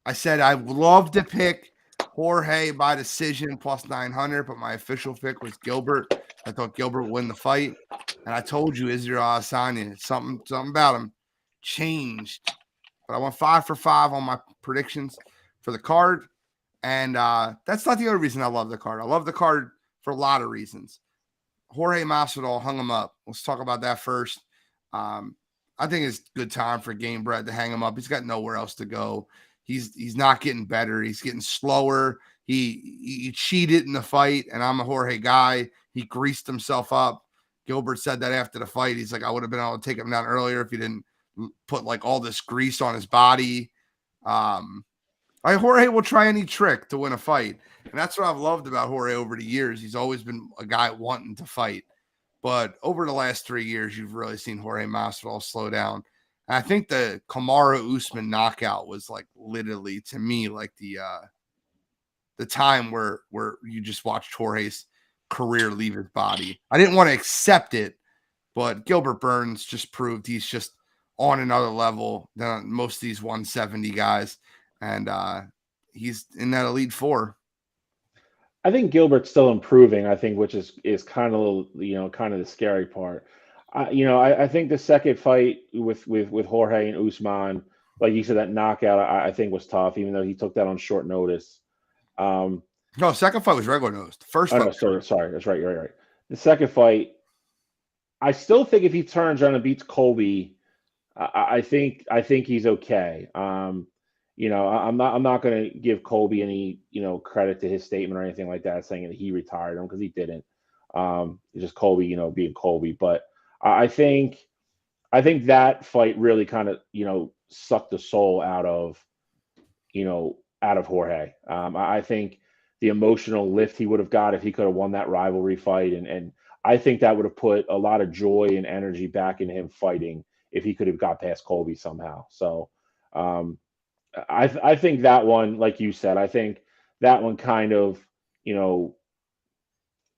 I said I would love to pick Jorge by decision plus 900, but my official pick was Gilbert. I thought Gilbert would win the fight. And I told you Israel Adesanya, something about him changed. But I went 5 for 5 on my predictions for the card. And that's not the only reason I love the card. I love the card for a lot of reasons. Jorge Masvidal hung him up. Let's talk about that first. I think it's good time for Gamebred to hang him up. He's got nowhere else to go. He's not getting better. He's getting slower. He cheated in the fight, and I'm a Jorge guy. He greased himself up. Gilbert said that after the fight. He's like, I would have been able to take him down earlier if he didn't put like all this grease on his body. Jorge will try any trick to win a fight. And that's what I've loved about Jorge over the years. He's always been a guy wanting to fight. But over the last 3 years, you've really seen Jorge Masvidal slow down. And I think the Kamaru Usman knockout was like literally, to me, like the time where you just watched Jorge's career leave his body. I didn't want to accept it, but Gilbert Burns just proved he's just on another level than most of these 170 guys. And he's in that Elite Four. I think Gilbert's still improving. I think, which is kind of kind of the scary part. I think the second fight with Jorge and Usman, like you said, that knockout I think was tough, even though he took that on short notice. No, second fight was regular notice. The first Oh fight. no, sorry, that's right. You're right. The second fight, I still think if he turns around and beats Colby, I think he's okay. I'm not going to give Colby any credit to his statement or anything like that, saying that he retired him, because he didn't. It's just Colby, being Colby. But I think that fight really kind of sucked the soul out of Jorge. I think the emotional lift he would have got if he could have won that rivalry fight, and I think that would have put a lot of joy and energy back into him fighting if he could have got past Colby somehow. So I think that one, like you said, I think that one kind of,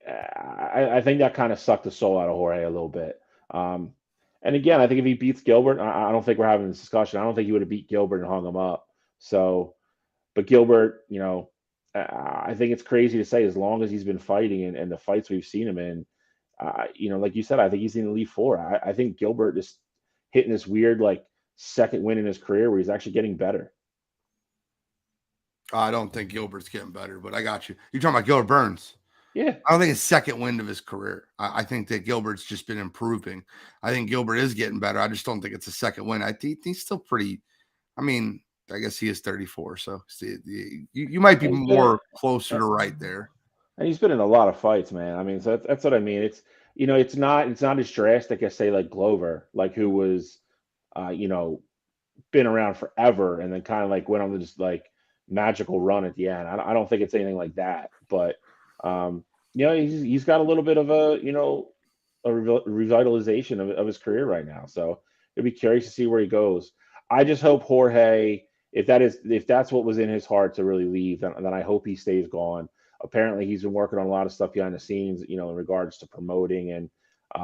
I think that kind of sucked the soul out of Jorge a little bit. And again, I think if he beats Gilbert, I don't think we're having this discussion. I don't think he would have beat Gilbert and hung him up. So, but Gilbert, I think it's crazy to say, as long as he's been fighting and the fights we've seen him in, like you said, I think he's in the Elite Four. I think Gilbert is hitting this weird, like, second win in his career where he's actually getting better. I don't think Gilbert's getting better, but I got you. You're talking about Gilbert Burns. Yeah. I don't think it's second wind of his career. I think that Gilbert's just been improving. I think Gilbert is getting better. I just don't think it's a second win. I think he's still pretty. I mean, I guess he is 34, so you might be more closer to right there. And he's been in a lot of fights, man. I mean, so that's what I mean. It's it's not as drastic as, say, like Glover, like, who was, been around forever and then kind of like went on this like magical run at the end. I don't think it's anything like that, but he's got a little bit of a revitalization of his career right now. So it'd be curious to see where he goes. I just hope Jorge, if that's what was in his heart to really leave, then I hope he stays gone. Apparently, he's been working on a lot of stuff behind the scenes, in regards to promoting, and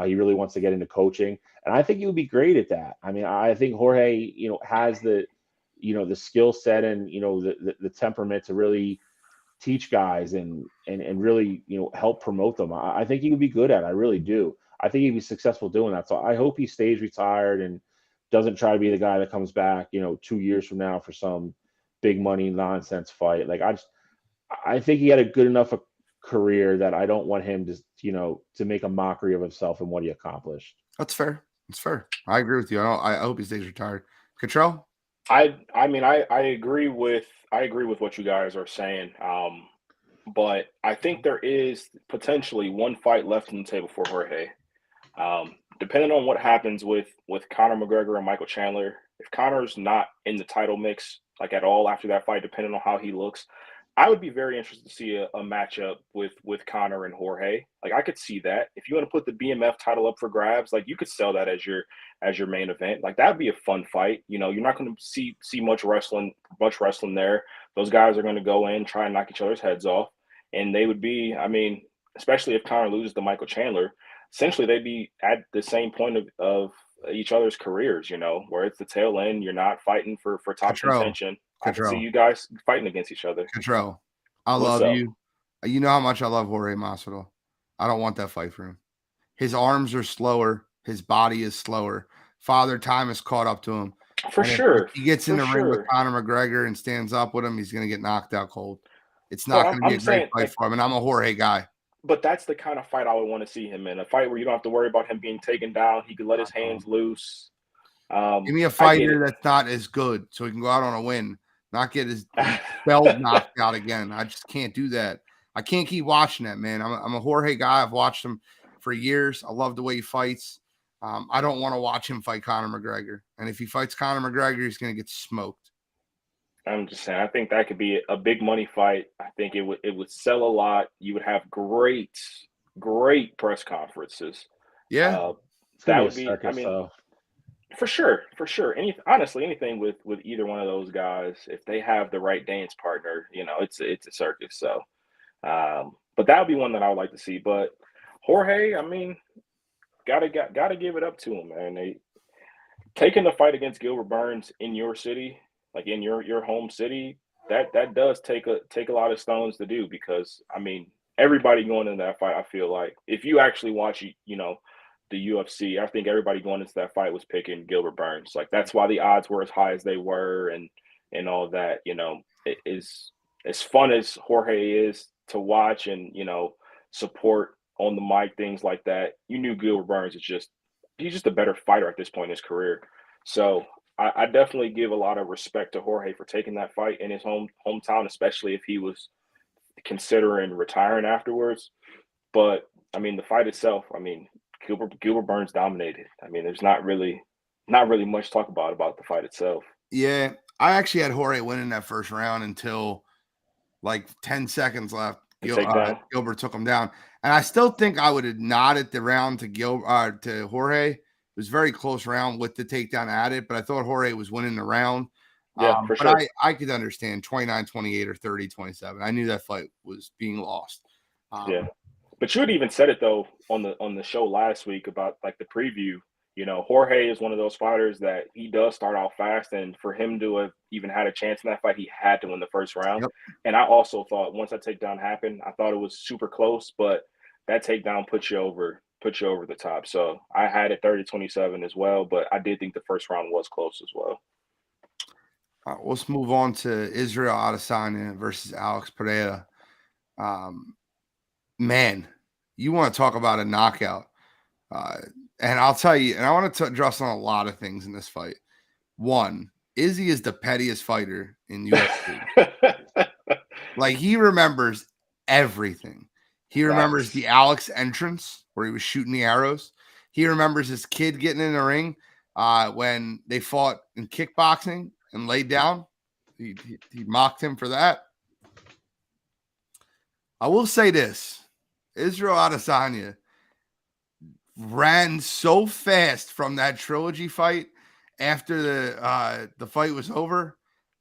he really wants to get into coaching. And I think he would be great at that. I mean, I think Jorge, has the skill set and, the temperament to really teach guys and really, help promote them. I think he would be good at it. I really do. I think he'd be successful doing that. So I hope he stays retired and doesn't try to be the guy that comes back, 2 years from now for some big money nonsense fight. Like, I think he had a good enough career that I don't want him to make a mockery of himself and what he accomplished. That's fair. It's fair. I agree with you. I hope he stays retired. Cottrell? I mean, I agree with what you guys are saying. But I think there is potentially one fight left on the table for Jorge. Depending on what happens with Conor McGregor and Michael Chandler, if Conor's not in the title mix like at all after that fight, depending on how he looks, I would be very interested to see a matchup with Conor and Jorge. Like, I could see that. If you want to put the BMF title up for grabs, like, you could sell that as your main event. Like, that'd be a fun fight. You're not going to see much wrestling there. Those guys are going to go in, try and knock each other's heads off, and they would be, I mean, especially if Conor loses to Michael Chandler, essentially they'd be at the same point of each other's careers, where it's the tail end. You're not fighting for top contention. I can see you guys fighting against each other. Cottrell, I love you. You know how much I love Jorge Masvidal. I don't want that fight for him. His arms are slower. His body is slower. Father Time has caught up to him. For sure. If he gets in the ring with Conor McGregor and stands up with him, he's going to get knocked out cold. It's not going to be a great fight for him, and I'm a Jorge guy. But that's the kind of fight I would want to see him in. A fight where you don't have to worry about him being taken down. He could let his hands loose. Give me a fighter that's not as good so he can go out on a win, not get his belt knocked out again. I just can't do that. I can't keep watching that, man. I'm a Jorge guy. I've watched him for years. I love the way he fights. I don't want to watch him fight Conor McGregor. And if he fights Conor McGregor, he's going to get smoked. I'm just saying, I think that could be a big money fight. I think it would sell a lot. You would have great press conferences. Yeah. Uh, It's gonna that be a would be, I circus, mean, though. for sure, for sure. Honestly, anything with either one of those guys, if they have the right dance partner, it's a circus. So, but that would be one that I would like to see. But Jorge, I mean, gotta give it up to him, man. Taking the fight against Gilbert Burns in your city, like in your home city, that does take a lot of stones to do, because I mean, everybody going into that fight, I feel like if you actually watch the UFC, I think everybody going into that fight was picking Gilbert Burns. Like, that's why the odds were as high as they were, and all that. It is as fun as Jorge is to watch and support on the mic, things like that. You knew Gilbert Burns is just he's just a better fighter at this point in his career. So I definitely give a lot of respect to Jorge for taking that fight in his hometown, especially if he was considering retiring afterwards. But I mean, the fight itself, I mean, Gilbert Burns dominated. I mean, there's not really much to talk about the fight itself. Yeah. I actually had Jorge winning that first round until like 10 seconds left. The takedown. Gilbert took him down. And I still think I would have nodded the round to Jorge. It was a very close round with the takedown added, but I thought Jorge was winning the round. Yeah, for but sure. I could understand 29-28 or 30-27. I knew that fight was being lost. Yeah. But you had even said it though on the show last week about like the preview. Jorge is one of those fighters that he does start out fast, and for him to have even had a chance in that fight, he had to win the first round. Yep. And I also thought once that takedown happened, I thought it was super close, but that takedown put you over the top. So I had it 30-27 as well, but I did think the first round was close as well. Let's move on to Israel Adesanya versus Alex Pereira. Man, you want to talk about a knockout. And I'll tell you, and I want to address on a lot of things in this fight. One, Izzy is the pettiest fighter in UFC. Like, he remembers everything. He remembers the Alex entrance where he was shooting the arrows. He remembers his kid getting in the ring when they fought in kickboxing and laid down. He mocked him for that. I will say this. Israel Adesanya ran so fast from that trilogy fight after the fight was over.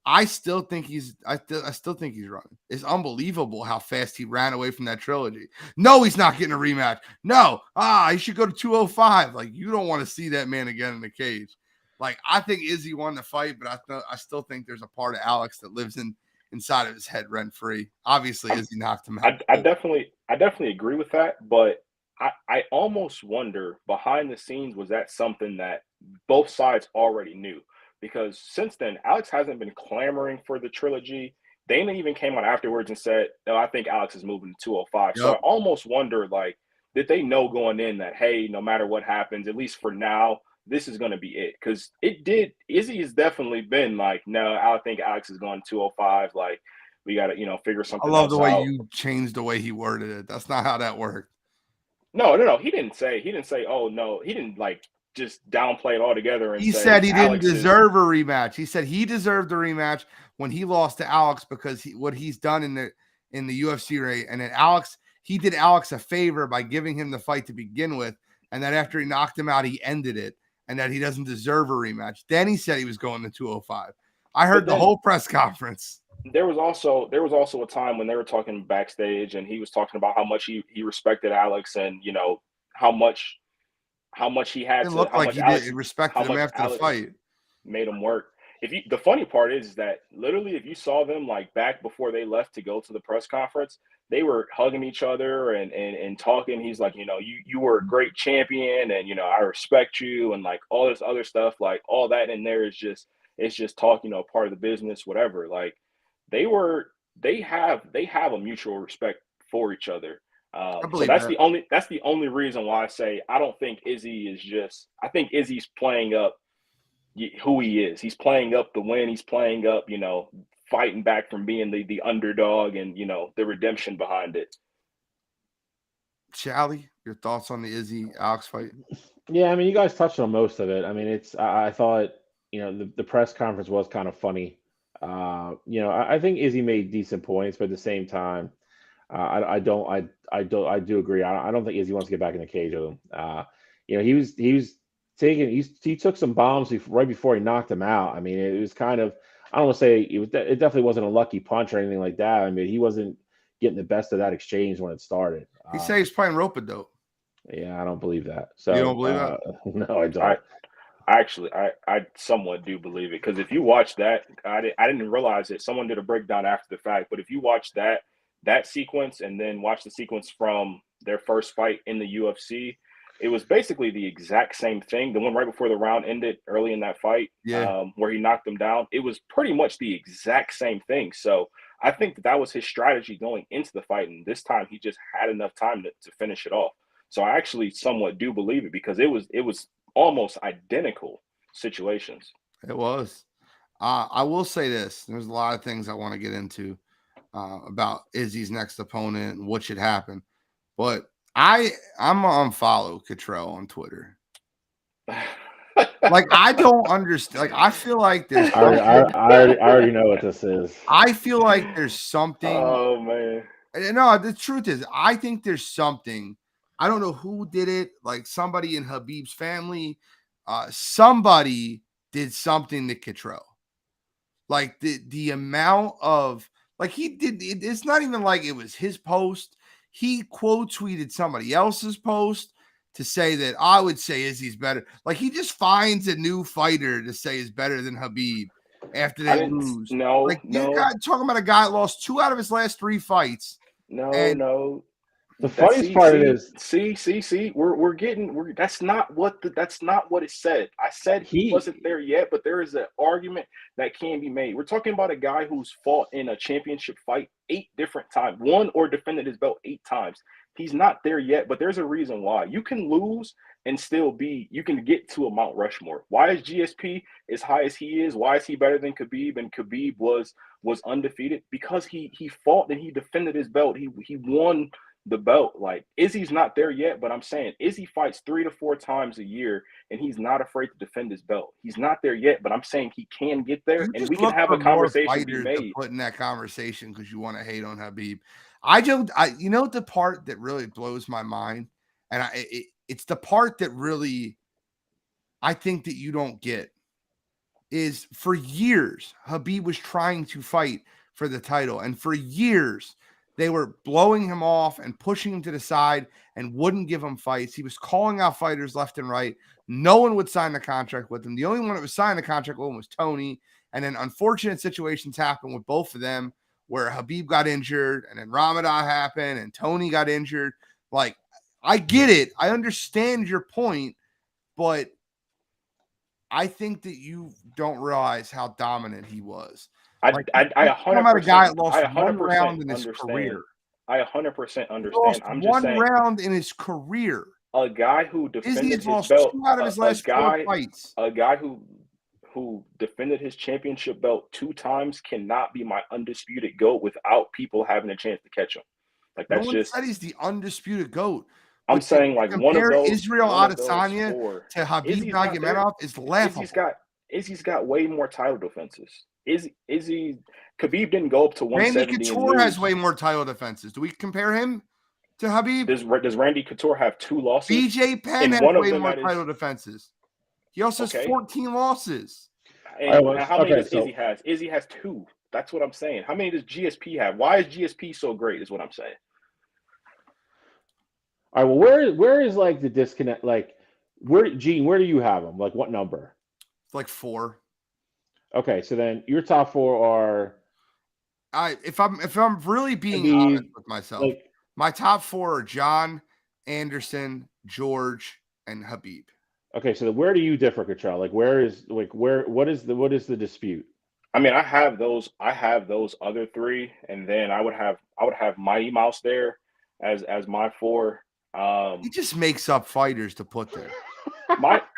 I still think he's running. It's unbelievable how fast he ran away from that trilogy. No, he's not getting a rematch. No, he should go to 205. Like, you don't want to see that man again in the cage. Like, I think Izzy won the fight, but I still think there's a part of Alex that lives inside of his head rent free. Obviously, Izzy knocked him out. I definitely agree with that, but I almost wonder behind the scenes, was that something that both sides already knew? Because since then, Alex hasn't been clamoring for the trilogy. Damon even came on afterwards and said, "No, I think Alex is moving to 205." Yep. So I almost wonder, like, did they know going in that, hey, no matter what happens, at least for now, this is going to be it? Because it did. Izzy has definitely been like, no, I think Alex is going 205. Like, we got to, figure something else out. I love the way you changed the way he worded it. That's not how that worked. No. He didn't say, oh, no. He didn't, like, just downplay it altogether. And he said he didn't deserve a rematch. He said he deserved a rematch when he lost to Alex because what he's done in the UFC rate. And then he did Alex a favor by giving him the fight to begin with. And then after he knocked him out, he ended it, and that he doesn't deserve a rematch. Then he said he was going to 205. I heard the whole press conference. There was also a time when they were talking backstage, and he was talking about how much he respected Alex, and how much he had it to. Looked how like much he Alex, respected him after the fight. Made him work. The funny part is that literally, if you saw them like back before they left to go to the press conference, they were hugging each other and talking. He's like, you were a great champion, and I respect you, and like all this other stuff, like all that in there is just talk, part of the business, whatever. Like, they have a mutual respect for each other. So that's the only reason why I say I don't think Izzy is I think Izzy's playing up who he is. He's playing up the win. He's playing up, fighting back from being the underdog, and the redemption behind it. Charlie, your thoughts on the Izzy Alex fight? Yeah, I mean, you guys touched on most of it. I mean, I thought the press conference was kind of funny. I think Izzy made decent points, but at the same time, I do agree. I don't think Izzy wants to get back in the cage with him. He took some bombs right before he knocked him out. I mean, it was kind of, I don't want to say it definitely wasn't a lucky punch or anything like that. I mean, he wasn't getting the best of that exchange when it started. He said he's playing rope-a-dope. Yeah, I don't believe that. So you don't believe that? No, I don't. I somewhat do believe it, because if you watch that, I didn't realize it. Someone did a breakdown after the fact, but if you watch that sequence and then watch the sequence from their first fight in the UFC, it was basically the exact same thing. The one right before the round ended early in that fight, where he knocked him down, it was pretty much the exact same thing. So I think that was his strategy going into the fight, and this time he just had enough time to finish it off. So I actually somewhat do believe it, because it was almost identical situations. It was. I will say this. There's a lot of things I want to get into about Izzy's next opponent and what should happen. But I'm gonna unfollow Cottrell on Twitter. Like, I don't understand. Like, I feel like there's I already know what this is. I feel like there's something. Oh, man. No, the truth is, I think there's something. I don't know who did it. Like, somebody in Habib's family, somebody did something to Cottrell. Like, the amount of, like, he did. It's not even like it was his post. He quote tweeted somebody else's post to say that I would say Izzy's better. Like, he just finds a new fighter to say is better than Habib after they lose. No, talking about a guy that lost 2 out of his last 3 fights. No. The funniest part is, that's not what it said. I said he wasn't there yet, but there is an argument that can be made. We're talking about a guy who's fought in a championship fight 8 different times, won or defended his belt 8 times. He's not there yet, but there's a reason why. You can lose and still you can get to a Mount Rushmore. Why is GSP as high as he is? Why is he better than Khabib? And Khabib was undefeated because he fought and he defended his belt. He won the belt. Like, Izzy's not there yet, but I'm saying Izzy fights 3 to 4 times a year and he's not afraid to defend his belt. He's not there yet, but I'm saying he can get there, and we can have a conversation be made. Put in that conversation because you want to hate on Habib. The part that really blows my mind, and it's the part that really I think that you don't get, is for years Habib was trying to fight for the title, and for years they were blowing him off and pushing him to the side and wouldn't give him fights. He was calling out fighters left and right. No one would sign the contract with him. The only one that was signing the contract with him was Tony. And then unfortunate situations happened with both of them, where Habib got injured and then Ramadan happened and Tony got injured. Like, I get it. I understand your point, but I think that you don't realize how dominant he was. I 100% a guy that lost 1 round in his career. I 100% understand. Lost I'm just saying, 1 round in his career. A guy who defended his lost belt 2 out of his last 4 fights. A guy who defended his championship belt 2 times cannot be my undisputed GOAT without people having a chance to catch him. Like, that's no one said he's the undisputed GOAT. I'm saying, like, one of those Israel Adesanya to Habib Nurmagomedov is laughable. Izzy's got way more title defenses. Khabib didn't go up to 170. Randy Couture has way more title defenses. Do we compare him to Habib? Does Randy Couture have 2 losses? BJ Penn has way more title defenses. He also has 14 losses. And how many does Izzy has? Izzy has 2. That's what I'm saying. How many does GSP have? Why is GSP so great is what I'm saying. All right, well, where is like the disconnect? Like, Gene, where do you have him? Like, what number? It's like 4. Okay, so then your top 4 are. If I'm really being honest with myself, my top 4 are John, Anderson, George, and Habib. Okay, so where do you differ, Cottrell? Like, what is the dispute? I mean, I have those other 3, and then I would have Mighty Mouse there as my 4. He just makes up fighters to put there.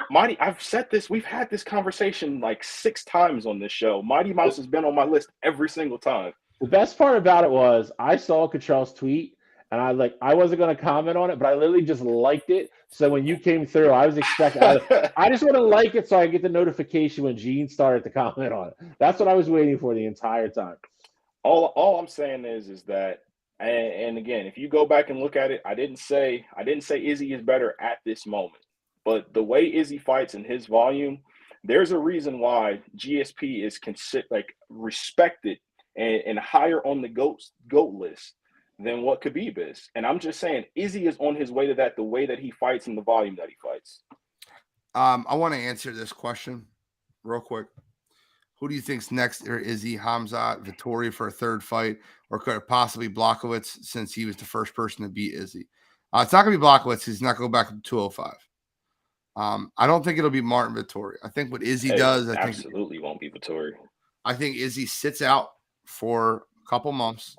Mighty, I've said this. We've had this conversation like 6 times on this show. Mighty Mouse has been on my list every single time. The best part about it was I saw Cottrell's tweet, And I wasn't going to comment on it, but I literally just liked it. So when you came through, I was expecting. I just want to like it so I get the notification when Gene started to comment on it. That's what I was waiting for the entire time. All I'm saying is that, and again, if you go back and look at it, I didn't say Izzy is better at this moment, but the way Izzy fights and his volume, there's a reason why GSP is respected and higher on the GOAT list than what Khabib is. And I'm just saying, Izzy is on his way to that, the way that he fights and the volume that he fights. I want to answer this question real quick. Who do you think's next? Or Izzy, Hamzat, Vettori for a third fight, or could it possibly Blachowicz since he was the first person to beat Izzy? It's not going to be Blachowicz. He's not going to go back to 205. I don't think it'll be Martin Vettori. I think what Izzy does, I absolutely won't be Vettori. I think Izzy sits out for a couple months,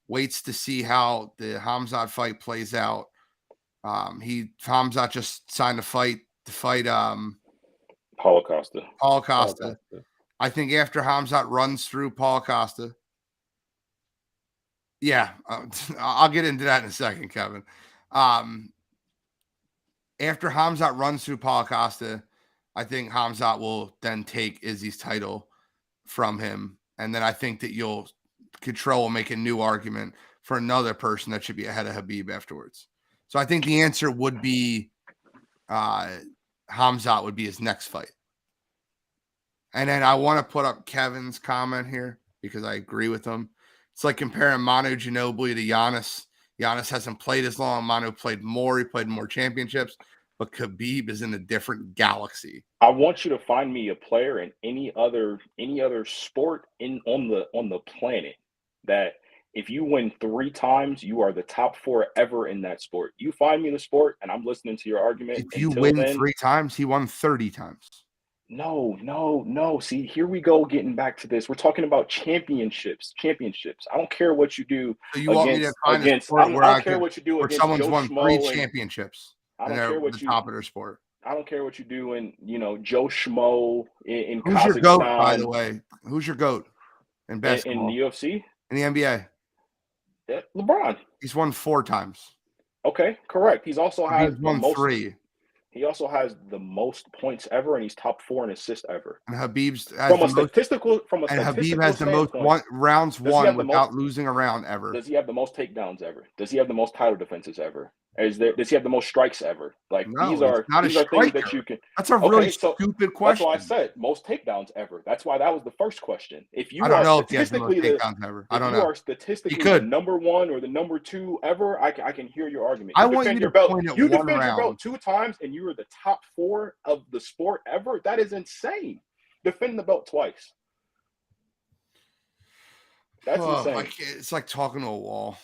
waits to see how the Hamzat fight plays out. Hamzat just signed a fight to fight Paulo Costa. Paulo Costa. I think after Hamzat runs through Paulo Costa, I'll get into that in a second, Kevin. After Hamzat runs through Paulo Costa, I think Hamzat will then take Izzy's title from him. And then I think that Control will make a new argument for another person that should be ahead of Khabib afterwards. So I think the answer would be Hamzat would be his next fight. And then I want to put up Kevin's comment here because I agree with him. It's like comparing Manu Ginobili to Giannis. Giannis hasn't played as long. Manu played more. He played more championships. But Khabib is in a different galaxy. I want you to find me a player in any other sport on the planet that if you win 3 times, you are the top 4 ever in that sport. You find me the sport, and I'm listening to your argument. If you win 3 times, he won 30 times. No. See, here we go getting back to this. We're talking about championships. I don't care what you do. So you want me to find a sport where I care what you do against someone's Joe won Schmo 3 championships. I don't care what you top of their sport. I don't care what you do in, Joe Schmo in Who's Kazakhstan. Your GOAT, by the way? Who's your GOAT in basketball? In the UFC? In the NBA? LeBron. He's won 4 times. Okay, correct. He's won 3. He also has the most points ever, and he's top 4 in assists ever. And Habib has the most rounds won without losing a round ever. Does he have the most takedowns ever? Does he have the most title defenses ever? Does he have the most strikes ever? These are things that you can. That's a really stupid question. That's why I said most takedowns ever. That's why that was the first question. If you I don't know if he has the most takedowns ever. I don't know. If you are statistically the number 1 or the number 2 ever, I can hear your argument. I want you to point at you one defend round. your belt 2 times, and you are the top 4 of the sport ever. That is insane. Defend the belt twice. That's insane. It's like talking to a wall.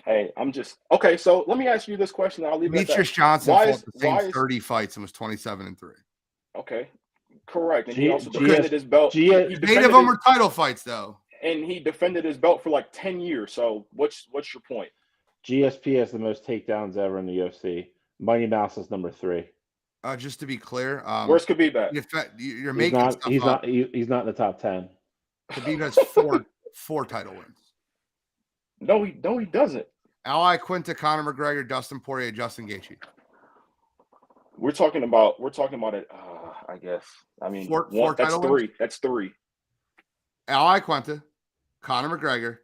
Hey, I'm just okay. So let me ask you this question. I'll leave it at that. Demetrius Johnson fought the same 30 fights and was 27-3. Okay, correct. And he also defended his belt. 8 of them were title fights, though. And he defended his belt for like 10 years. So what's your point? GSP has the most takedowns ever in the UFC. Mighty Mouse is number 3. Just to be clear, where's Khabib at? You're making stuff up. He's not in the top 10. Khabib has four title wins. No, he doesn't. Ally Quinta, Conor McGregor, Dustin Poirier, Justin Gaethje. We're talking about it. I guess. I mean, that's 3. Wins? That's 3. Ally Quinta, Conor McGregor,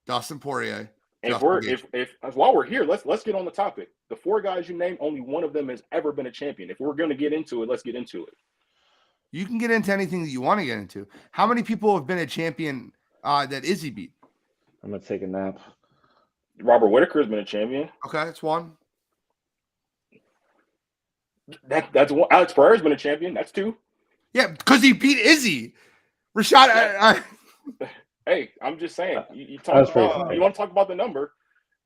Dustin Poirier. If while we're here, let's get on the topic. The 4 guys you named, only one of them has ever been a champion. If we're going to get into it, let's get into it. You can get into anything that you want to get into. How many people have been a champion that Izzy beat? I'm going to take a nap. Robert Whittaker has been a champion. Okay, that's 1. That's 1. Alex Pereira's been a champion. That's 2. Yeah, because he beat Izzy. Rashad, hey, I'm just saying. You want to talk about the number?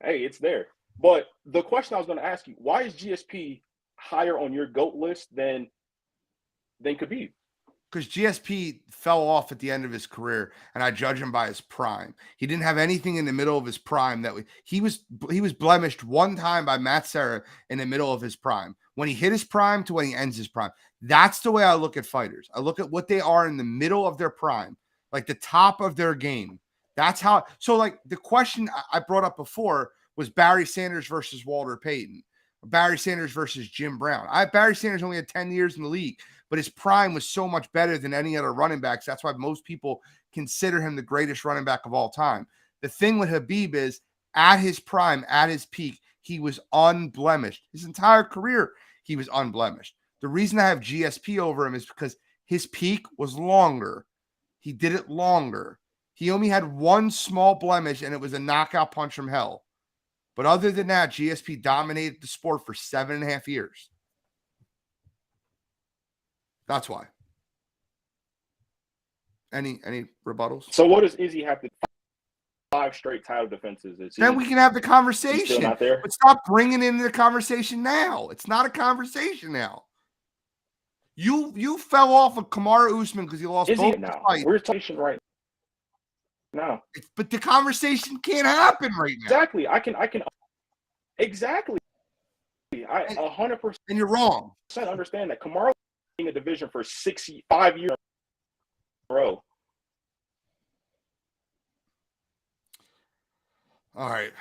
Hey, it's there. But the question I was going to ask you: why is GSP higher on your GOAT list than Khabib? Because GSP fell off at the end of his career, and I judge him by his prime. He didn't have anything in the middle of his prime he was blemished 1 time by Matt Serra in the middle of his prime. When he hit his prime to when he ends his prime. That's the way I look at fighters. I look at what they are in the middle of their prime, like the top of their game. That's how. So, like the question I brought up before was Barry Sanders versus Walter Payton, Barry Sanders versus Jim Brown. Barry Sanders only had 10 years in the league, but his prime was so much better than any other running backs. That's why most people consider him the greatest running back of all time. The thing with Habib is, at his prime, at his peak, he was unblemished. His entire career, he was unblemished. The reason I have GSP over him is because his peak was longer. He did it longer. He only had one small blemish, and it was a knockout punch from hell. But other than that, GSP dominated the sport for 7.5 years. That's why. Any rebuttals? So what does Izzy have to 5 straight title defenses? Then we can have the conversation. Still not there? But stop bringing in the conversation now. It's not a conversation now. You fell off of Kamaru Usman because he lost both now. fights. We're talking right now. But the conversation can't happen right now. Exactly. I can exactly. I 100%. And you're wrong. Understand that Kamaru in a division for 5 years in a row. All right.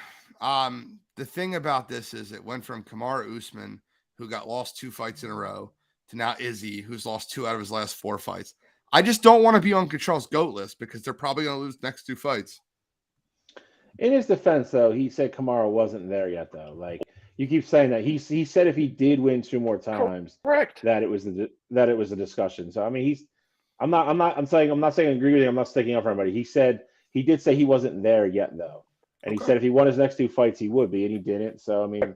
The thing about this is it went from Kamaru Usman, who got lost 2 fights in a row, to now Izzy, who's lost 2 out of his last 4 fights. I just don't want to be on Control's GOAT list because they're probably going to lose the next 2 fights. In his defense, though, he said Kamaru wasn't there yet, though. Like, you keep saying that. He said if he did win 2 more times, correct, that it was a discussion. So I mean, I'm not saying I agree with him. I'm not sticking up for anybody. He did say he wasn't there yet, though. And he said if he won his next 2 fights, he would be, and he didn't. So I mean,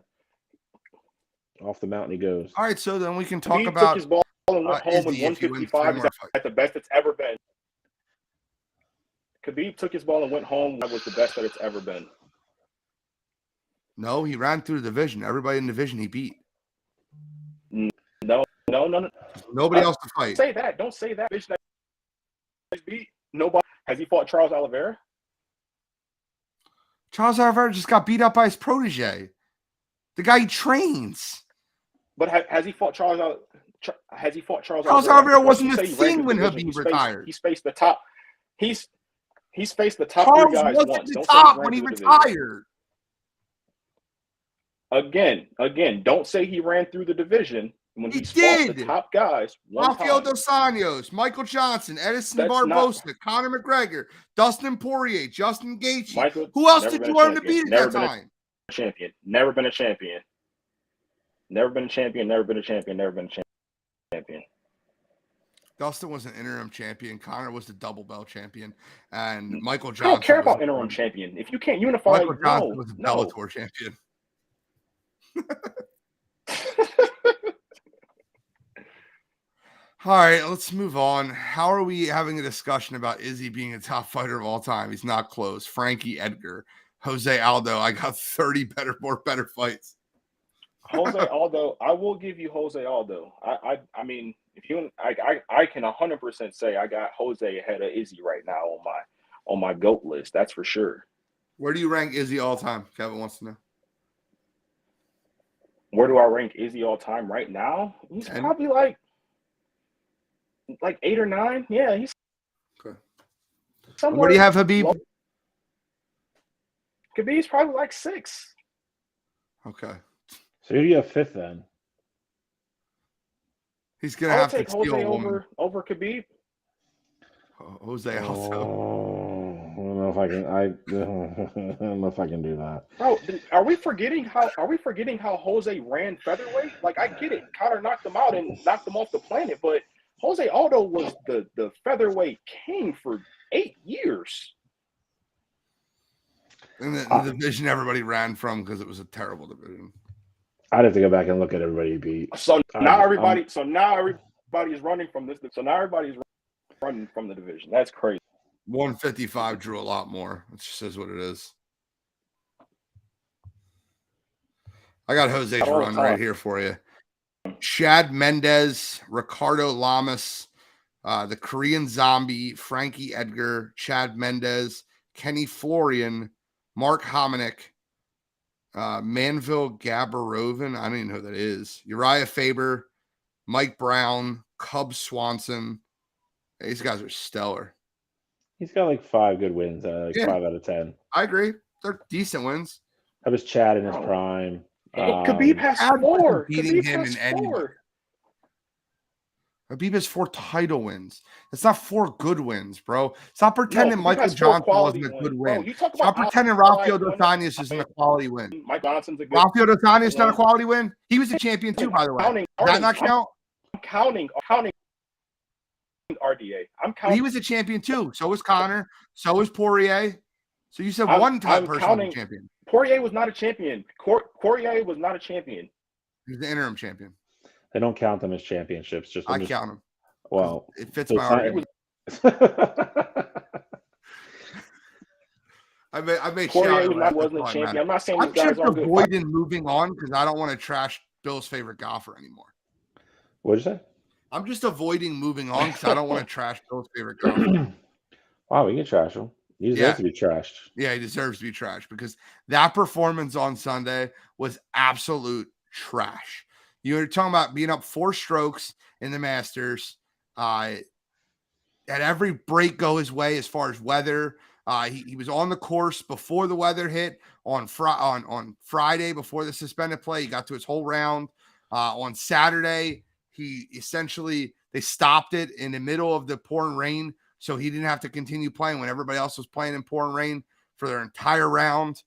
off the mountain he goes. All right, so then we can talk he about. Took his ball and went home with 155. Is at the best it's ever been. Khabib took his ball and went home. That was the best that it's ever been. No, he ran through the division. Everybody in the division he beat. No. Nobody else to fight. Say that. Don't say that. Division that beat. Nobody. Has he fought Charles Oliveira? Charles Oliveira just got beat up by his protege. The guy he trains. But has he fought Charles Oliveira? Charles Oliveira wasn't a thing when Habib retired. He's faced the top. He's faced the top Charles 3 guys wasn't once. the top when he retired. Again, don't say he ran through the division when he fought did. The top guys. Rafael Dos Anjos, Michael Johnson, Edison Barbosa, Conor McGregor, Dustin Poirier, Justin Gaethje. Who else did you learn to beat at that time? Never been a champion. Never been a champion. Dustin was an interim champion. Conor was the double belt champion, and Michael Johnson. I don't care about interim champion. If you can't unify, Michael Johnson was a Bellator champion. All right, let's move on. How are we having a discussion about Izzy being a top fighter of all time? He's not close. Frankie Edgar, Jose Aldo. I got 30 more better fights. Jose Aldo, I will give you Jose Aldo. I mean, if you, I can 100% say I got Jose ahead of Izzy right now on my GOAT list. That's for sure. Where do you rank Izzy all time? Kevin wants to know. Where do I rank Izzy all time right now? He's 10? Probably like 8 or 9. Yeah, he's okay. Where do you have Habib? Khabib's probably like 6. Okay. So who do you have 5th then? He's gonna have to steal Jose a woman over Khabib. Jose Aldo. I don't know if I can. I don't know if I can do that. Bro, are we forgetting how Jose ran featherweight? Like, I get it. Conor knocked him out and knocked him off the planet, but Jose Aldo was the featherweight king for 8 years. And the division everybody ran from because it was a terrible division. I'd have to go back and look at everybody he beat. So now everybody is running from this. So now everybody's running from the division. That's crazy. 155 drew a lot more. It just says what it is. I got Jose's run right here for you. Chad Mendes, Ricardo Lamas, the Korean Zombie, Frankie Edgar, Chad Mendes, Kenny Florian, Mark Hominick, Manville Gabaroven. I don't even know who that is. Uriah Faber, Mike Brown, Cub Swanson. These guys are stellar. He's got like 5 good wins, 5 out of 10. I agree. They're decent wins. That was Chad in his prime. Khabib has Chad wasn't 4. beating Khabib him has in any way. 4. Khabib has 4 title wins. It's not 4 good wins, bro. Stop pretending Khabib Michael has 4 Johnson quality wasn't a wins. good Bro, win. you talk Stop about pretending Rafael dos Anjos isn't a quality win. Mike Johnson's a good Rafael dos Anjos is not a win. quality win. He was a champion too, by the way. Counting Does that not count? I'm counting RDA. I'm Well, counting. he was a champion too. So was Connor. So was Poirier. So you said I'm one person was a counting. champion. Poirier was not a champion. Poirier was not a champion. He was the interim champion. They don't count them as championships. I count them. Well, it fits my argument. I made Poirier wasn't a champion. I'm not saying these guys aren't good. I'm just avoiding moving on because I don't want to trash Bill's favorite golfer anymore. What'd you say? I'm just avoiding moving on because I don't want to trash Bill's favorite golfer. Wow, we can trash him. He deserves to be trashed. Yeah, he deserves to be trashed because that performance on Sunday was absolute trash. You were talking about being up 4 strokes in the Masters. Had every break go his way as far as weather. He was on the course before the weather hit on Friday before the suspended play. He got to his whole round. On Saturday, they stopped it in the middle of the pouring rain, so he didn't have to continue playing when everybody else was playing in pouring rain for their entire round.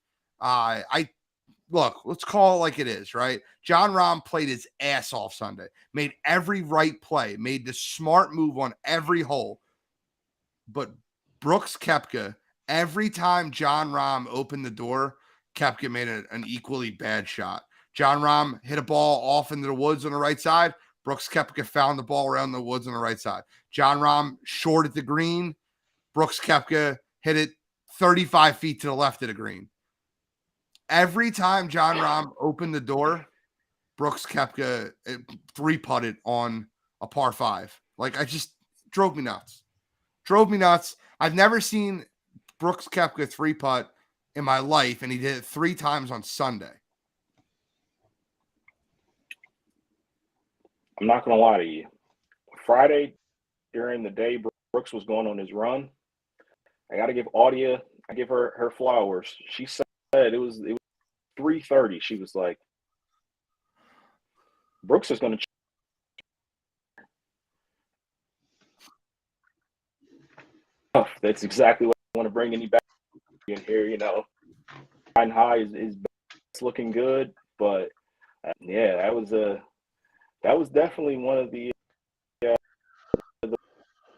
Look, let's call it like it is, right? Jon Rahm played his ass off Sunday, made every right play, made the smart move on every hole. But Brooks Koepka, every time Jon Rahm opened the door, Koepka made an equally bad shot. Jon Rahm hit a ball off into the woods on the right side. Brooks Koepka found the ball around the woods on the right side. Jon Rahm shorted the green. Brooks Koepka hit it 35 feet to the left of the green. Every time Jon Rahm opened the door, Brooks Koepka 3-putted on a par 5. Like, I just drove me nuts. I've never seen Brooks Koepka 3-putt in my life, and he did it 3 times on Sunday. I'm not going to lie to you. Friday, during the day, Brooks was going on his run. I got to give Audia, I give her flowers. She said it was 3:30. She was like, Brooks is going to. That's exactly what I want to bring back in here. You know, Ryan High is looking good, but yeah, that was definitely one of the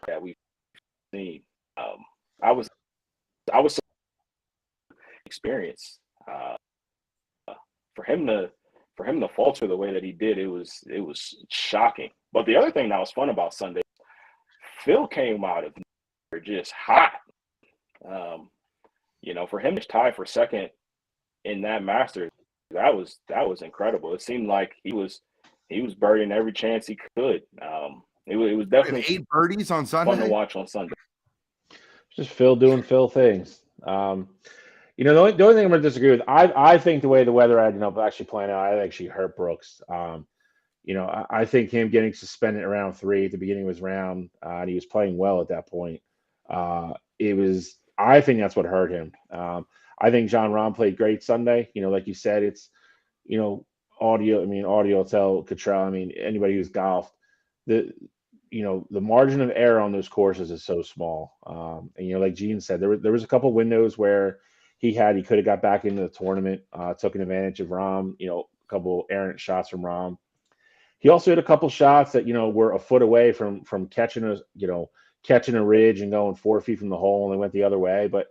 that we've seen. I was experience for him to falter the way that he did. It was shocking. But the other thing that was fun about Sunday, Phil came out of just hot. You know, for him to tie for second in that Masters, that was incredible. It seemed like he was birding every chance he could. It was definitely 8 birdies on Sunday. Fun to watch on Sunday. Just Phil doing Phil things. You know, the only thing I'm going to disagree with, I think the way the weather ended up actually playing out, I actually hurt Brooks. You know, I think him getting suspended around 3 at the beginning of his round, and he was playing well at that point. I think that's what hurt him. I think Jon Rahm played great Sunday. You know, like you said, it's, you know, audio will tell Cottrell, anybody who's golfed, the margin of error on those courses is so small. And, you know, like Gene said, there was a couple windows where he could have got back into the tournament, took an advantage of Rahm, you know, a couple errant shots from Rahm. He also hit a couple shots that, you know, were a foot away from catching a ridge and going 4 feet from the hole, and they went the other way. But,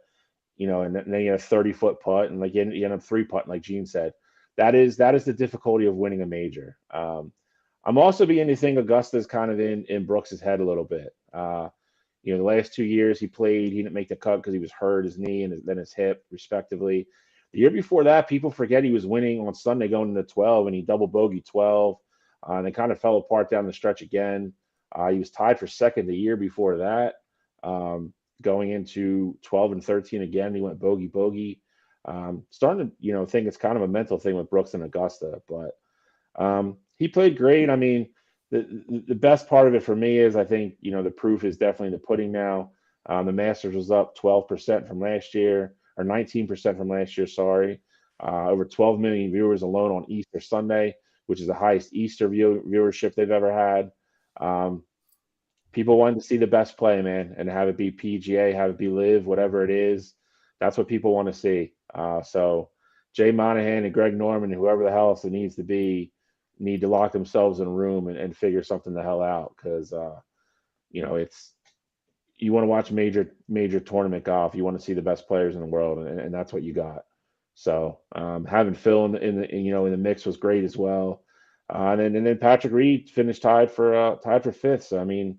you know, and then you had a 30-foot putt, and like you end up 3-putting, like Gene said. That is the difficulty of winning a major. I'm also beginning to think Augusta's kind of in Brooks's head a little bit. You know, the last 2 years he didn't make the cut because he was hurt, his knee and then his hip, respectively. The year before that, people forget he was winning on Sunday going into 12, and he double bogeyed 12. And they kind of fell apart down the stretch again. He was tied for second the year before that. Going into 12 and 13 again, he went bogey. Starting to, you know, think it's kind of a mental thing with Brooks and Augusta, but he played great. I mean, the best part of it for me is I think, you know, the proof is definitely the pudding now. The Masters was up 12% from last year, or 19% from last year, sorry. over 12 million viewers alone on Easter Sunday, which is the highest Easter viewership they've ever had. People wanted to see the best play, man, and have it be PGA, have it be live, whatever it is. That's what people want to see. So Jay Monahan and Greg Norman and whoever the hell else it needs to be need to lock themselves in a room and figure something the hell out, because it's, you want to watch major tournament golf. You want to see the best players in the world, and that's what you got. So having Phil in the mix was great as well. And then Patrick Reed finished tied for fifth. So I mean,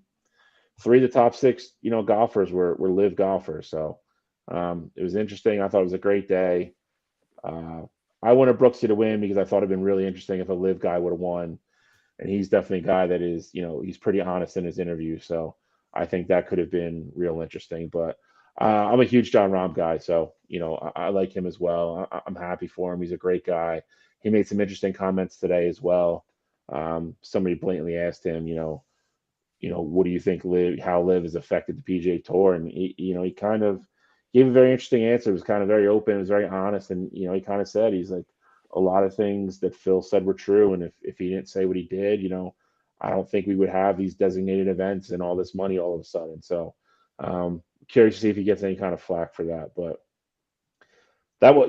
3 of the top 6 golfers were live golfers. So it was interesting. I thought it was a great day. I wanted Brooksy to win because I thought it'd been really interesting if a live guy would have won. And he's definitely a guy that is, he's pretty honest in his interview. So I think that could have been real interesting. But I'm a huge John Rahm guy, so I like him as well. I'm happy for him. He's a great guy. He made some interesting comments today as well. Somebody blatantly asked him, what do you think how live has affected the PGA Tour? And he kind of gave a very interesting answer. It was kind of very open. It was very honest, and he kind of said, he's like, a lot of things that Phil said were true, and if he didn't say what he did, I don't think we would have these designated events and all this money all of a sudden. So curious to see if he gets any kind of flack for that. But that was,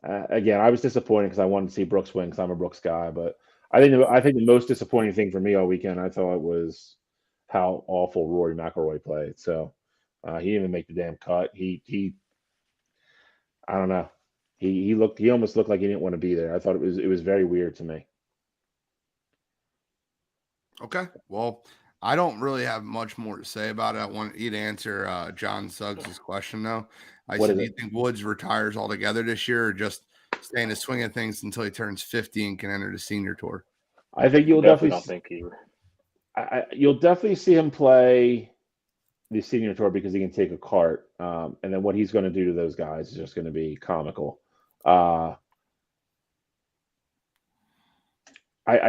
again, I was disappointed because I wanted to see Brooks win because I'm a Brooks guy. But I think the most disappointing thing for me all weekend, I thought, was how awful Rory McIlroy played. So he didn't even make the damn cut. He I don't know. He almost looked like he didn't want to be there. I thought it was very weird to me. Okay. Well, I don't really have much more to say about it. I want you to answer John Suggs' question, though. Do you think Woods retires altogether this year, or just stay in the swing of things until he turns 50 and can enter the senior tour? I think you'll you'll definitely see him play the senior tour because he can take a cart. And then what he's going to do to those guys is just going to be comical. I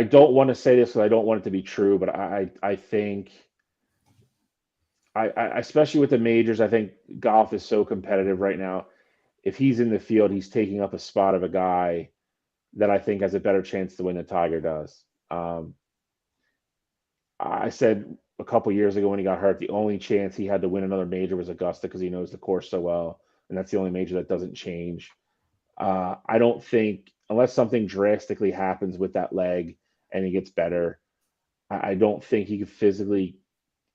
don't want to say this because I don't want it to be true, but I think especially with the majors, I think golf is so competitive right now. If he's in the field, he's taking up a spot of a guy that I think has a better chance to win than Tiger does. I said a couple years ago when he got hurt, the only chance he had to win another major was Augusta because he knows the course so well, and that's the only major that doesn't change. I don't think, unless something drastically happens with that leg and he gets better, I don't think he could physically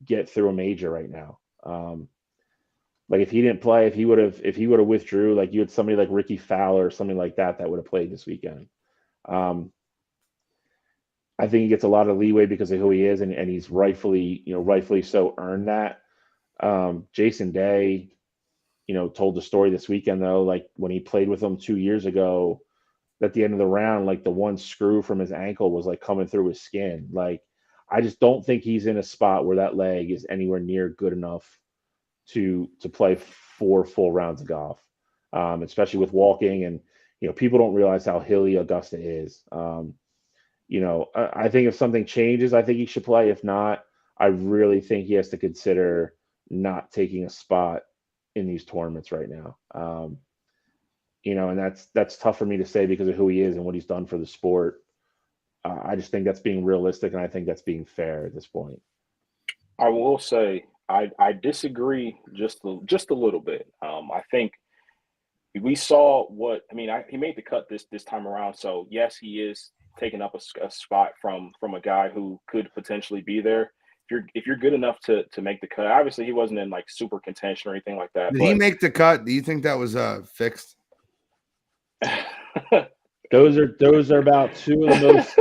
get through a major right now. Like if he didn't play, if he would have withdrew, like you had somebody like Ricky Fowler or something like that would have played this weekend. I think he gets a lot of leeway because of who he is, and he's rightfully so earned that. Jason Day, told the story this weekend though, like when he played with him 2 years ago, at the end of the round, like the one screw from his ankle was like coming through his skin. Like I just don't think he's in a spot where that leg is anywhere near good enough to play 4 full rounds of golf, especially with walking. And people don't realize how hilly Augusta is. I think if something changes, I think he should play. If not, I really think he has to consider not taking a spot in these tournaments right now. And that's tough for me to say because of who he is and what he's done for the sport. I just think that's being realistic, and I think that's being fair at this point. I will say I disagree just a little bit. I think we saw he made the cut this time around. So yes, he is taking up a spot from a guy who could potentially be there. If you're good enough to make the cut, obviously he wasn't in like super contention or anything like that. Did he make the cut? Do you think that was fixed? Those are about 2 of the most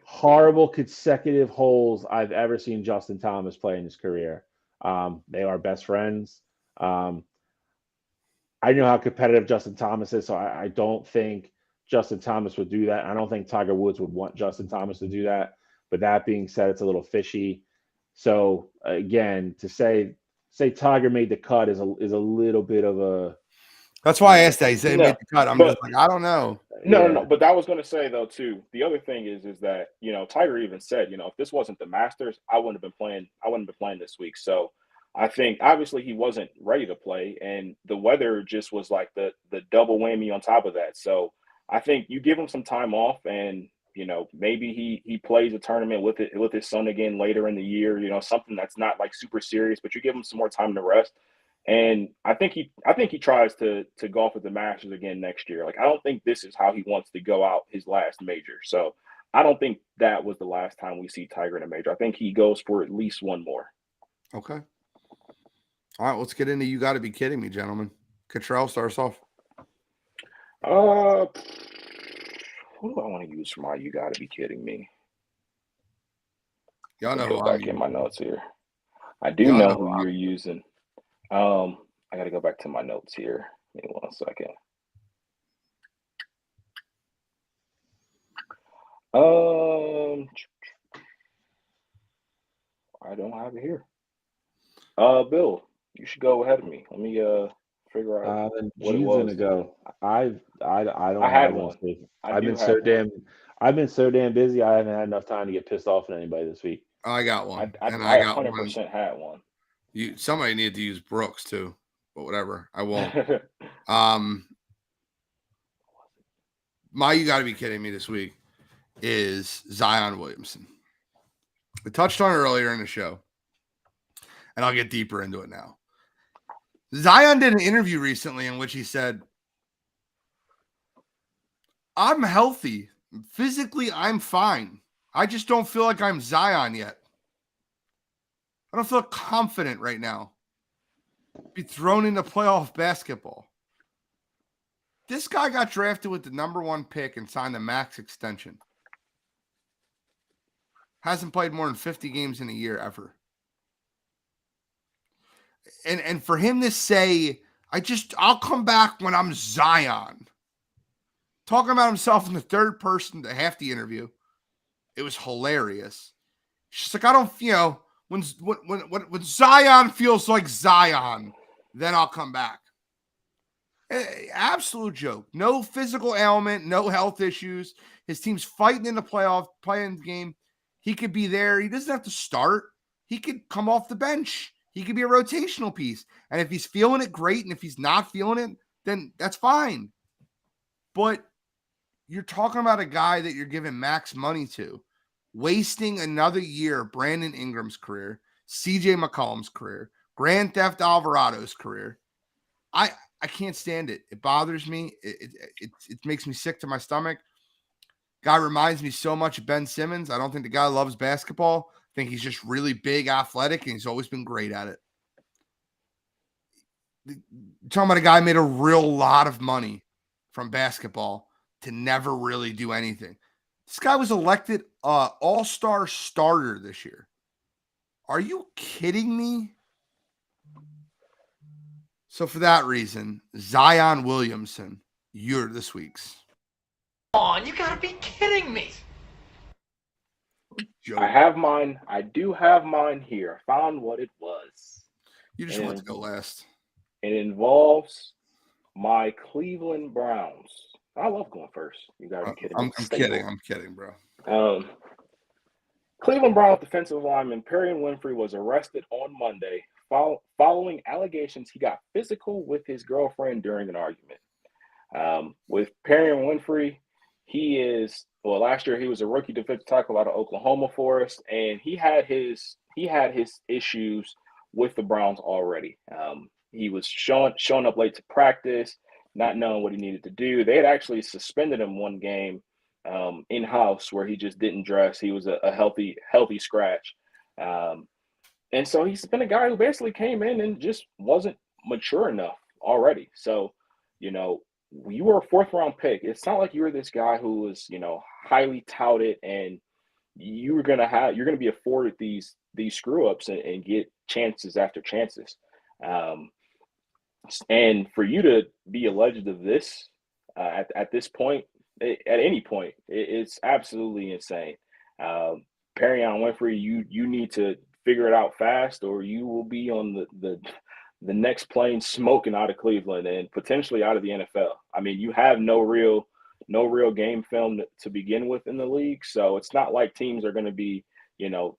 horrible consecutive holes I've ever seen Justin Thomas play in his career. They are best friends. I know how competitive Justin Thomas is, so I don't think Justin Thomas would do that. I don't think Tiger Woods would want Justin Thomas to do that. But that being said, it's a little fishy. So again, to say Tiger made the cut is a little bit of a. That's why I asked that. He said he made the cut. I'm just like, I don't know. No. But that was going to say though too. The other thing is that Tiger even said if this wasn't the Masters, I wouldn't have been playing. I wouldn't have been playing this week. So I think obviously he wasn't ready to play, and the weather just was like the double whammy on top of that. So I think you give him some time off, and maybe he plays a tournament with his son again later in the year. Something that's not like super serious, but you give him some more time to rest. And I think he tries to golf at the Masters again next year. Like, I don't think this is how he wants to go out his last major. So I don't think that was the last time we see Tiger in a major. I think he goes for at least one more. Okay. All right, let's get into You Got to Be Kidding Me, gentlemen. Cottrell, start us off. Who do I want to use for my You Got to Be Kidding Me? Y'all know go who back I'm in my notes here. I do Y'all know know who you're using. I got to go back to my notes here. Give me 1 second. I don't have it here. Bill, you should go ahead of me. Let me figure out what it was. Gonna go. I don't I had have one. I've been so damn busy. I haven't had enough time to get pissed off at anybody this week. I got one. I got 100% had one. Somebody needed to use Brooks too, but whatever. I won't. My You Got to Be Kidding Me this week is Zion Williamson. We touched on it earlier in the show, and I'll get deeper into it now. Zion did an interview recently in which he said, I'm healthy. Physically, I'm fine. I just don't feel like I'm Zion yet. I don't feel confident right now. Be thrown into playoff basketball. This guy got drafted with the #1 pick and signed a max extension. Hasn't played more than 50 games in a year ever. And for him to say, I'll come back when I'm Zion. Talking about himself in the third person to half the interview. It was hilarious. She's like, I don't, when Zion feels like Zion, then I'll come back. Absolute joke. No physical ailment, no health issues. His team's fighting in the playoff playing game. He could be there. He doesn't have to start. He could come off the bench. He could be a rotational piece. And if he's feeling it, great. And if he's not feeling it, then that's fine. But you're talking about a guy that you're giving max money to, wasting another year of Brandon Ingram's career, CJ McCollum's career, Grand Theft Alvarado's career. I can't stand it. It bothers me. It makes me sick to my stomach. Guy reminds me so much of Ben Simmons. I don't think the guy loves basketball. I think he's just really big, athletic, and he's always been great at it. Talking about a guy made a real lot of money from basketball to never really do anything. This guy was elected all-star starter this year. Are you kidding me? So for that reason, Zion Williamson, you're this week's. Come on, you gotta be kidding me. I have mine. I do have mine here. I found what it was. You just want to go last. It involves my Cleveland Browns. I love going first. You gotta be kidding me. I'm kidding, bro. Cleveland Browns defensive lineman Perry Winfrey was arrested on Monday following allegations he got physical with his girlfriend during an argument. With Perry Winfrey, last year he was a rookie defensive tackle out of Oklahoma for us, and he had his issues with the Browns already. He was showing up late to practice, not knowing what he needed to do. They had actually suspended him one game in-house where he just didn't dress. He was a healthy scratch. And so he's been a guy who basically came in and just wasn't mature enough already. So, you were a 4th-round pick. It's not like you were this guy who was, highly touted and you're gonna be afforded these screw-ups and get chances after chances. And for you to be alleged of this at this point, at any point, it's absolutely insane. Perry Winfrey, you need to figure it out fast, or you will be on the next plane smoking out of Cleveland and potentially out of the NFL. I mean, you have no real game film to begin with in the league, so it's not like teams are going to be,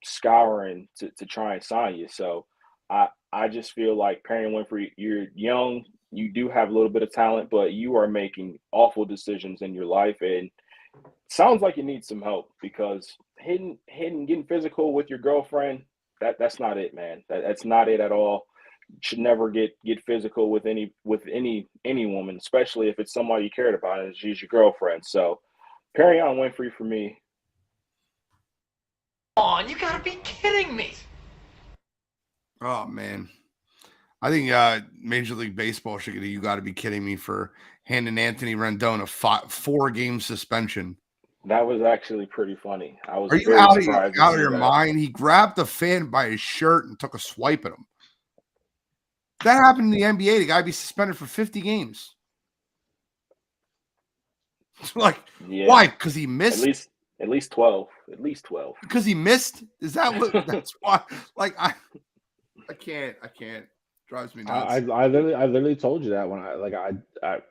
scouring to try and sign you. So I just feel like Perry Winfrey, you're young, you do have a little bit of talent, but you are making awful decisions in your life, and sounds like you need some help because getting physical with your girlfriend, that's not it, man. That's not it at all. You should never get physical with any woman, especially if it's somebody you cared about and she's your girlfriend. So Perry on Winfrey for me. Come on, you gotta be kidding me. Oh man. I think Major League Baseball should get You Got to Be Kidding Me for handing Anthony Rendon a 4-game suspension. That was actually pretty funny. I was Are you very out surprised to of see your that. mind? He grabbed the fan by his shirt and took a swipe at him. That happened in the NBA. The guy be suspended for 50 games. Like, Yeah. why? Because he missed? At least 12. At least 12. Because he missed? Is that what? That's why. Like, I can't. Drives me nuts. I literally told you that when I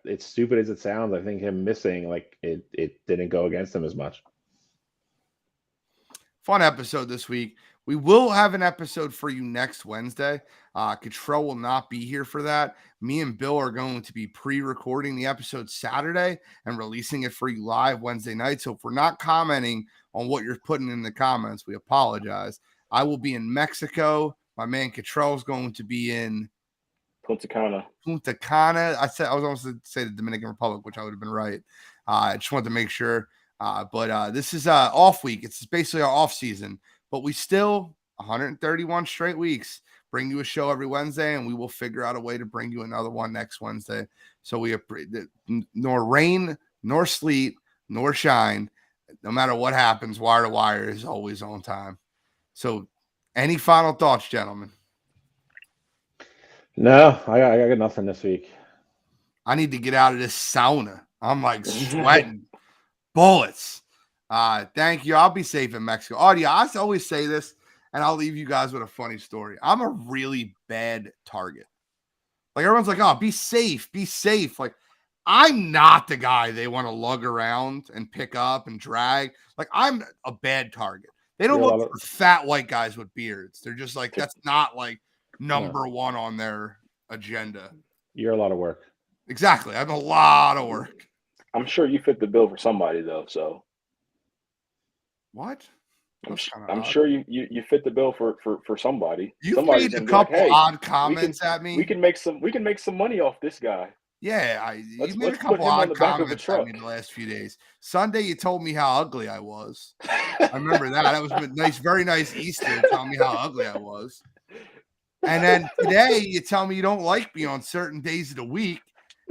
it's stupid as it sounds. I think him missing, like, it didn't go against him as much. Fun episode this week. We will have an episode for you next Wednesday. Cottrell will not be here for that. Me and Bill are going to be pre-recording the episode Saturday and releasing it for you live Wednesday night. So if we're not commenting on what you're putting in the comments, we apologize. I will be in Mexico. My man Cottrell is going to be in Punta Cana. I was almost going to say the Dominican Republic, which I would have been right. I just wanted to make sure. But this is off week. It's basically our off season, but we still 131 straight weeks bring you a show every Wednesday, and we will figure out a way to bring you another one next Wednesday. So we have nor rain, nor sleet, nor shine. No matter what happens, Wire to Wire is always on time. So any final thoughts, gentlemen? No, I got nothing this week. I need to get out of this sauna. I'm like sweating bullets. Thank you. I'll be safe in Mexico. Oh, yeah, I always say this, and I'll leave you guys with a funny story. I'm a really bad target. Like, everyone's like, oh, be safe, be safe. Like, I'm not the guy they want to lug around and pick up and drag. Like, I'm a bad target. They don't look for fat white guys with beards. They're just like, that's not like number one on their agenda. You're a lot of work. Exactly. I'm a lot of work. I'm sure you fit the bill for somebody, though. So what? I'm sure you fit the bill for somebody. You made a couple odd comments at me. We can make some money off this guy. Yeah, you made a couple odd comments at me the last few days. Sunday, you told me how ugly I was. I remember that. That was a nice, very nice Easter telling me how ugly I was. And then today, you tell me you don't like me on certain days of the week.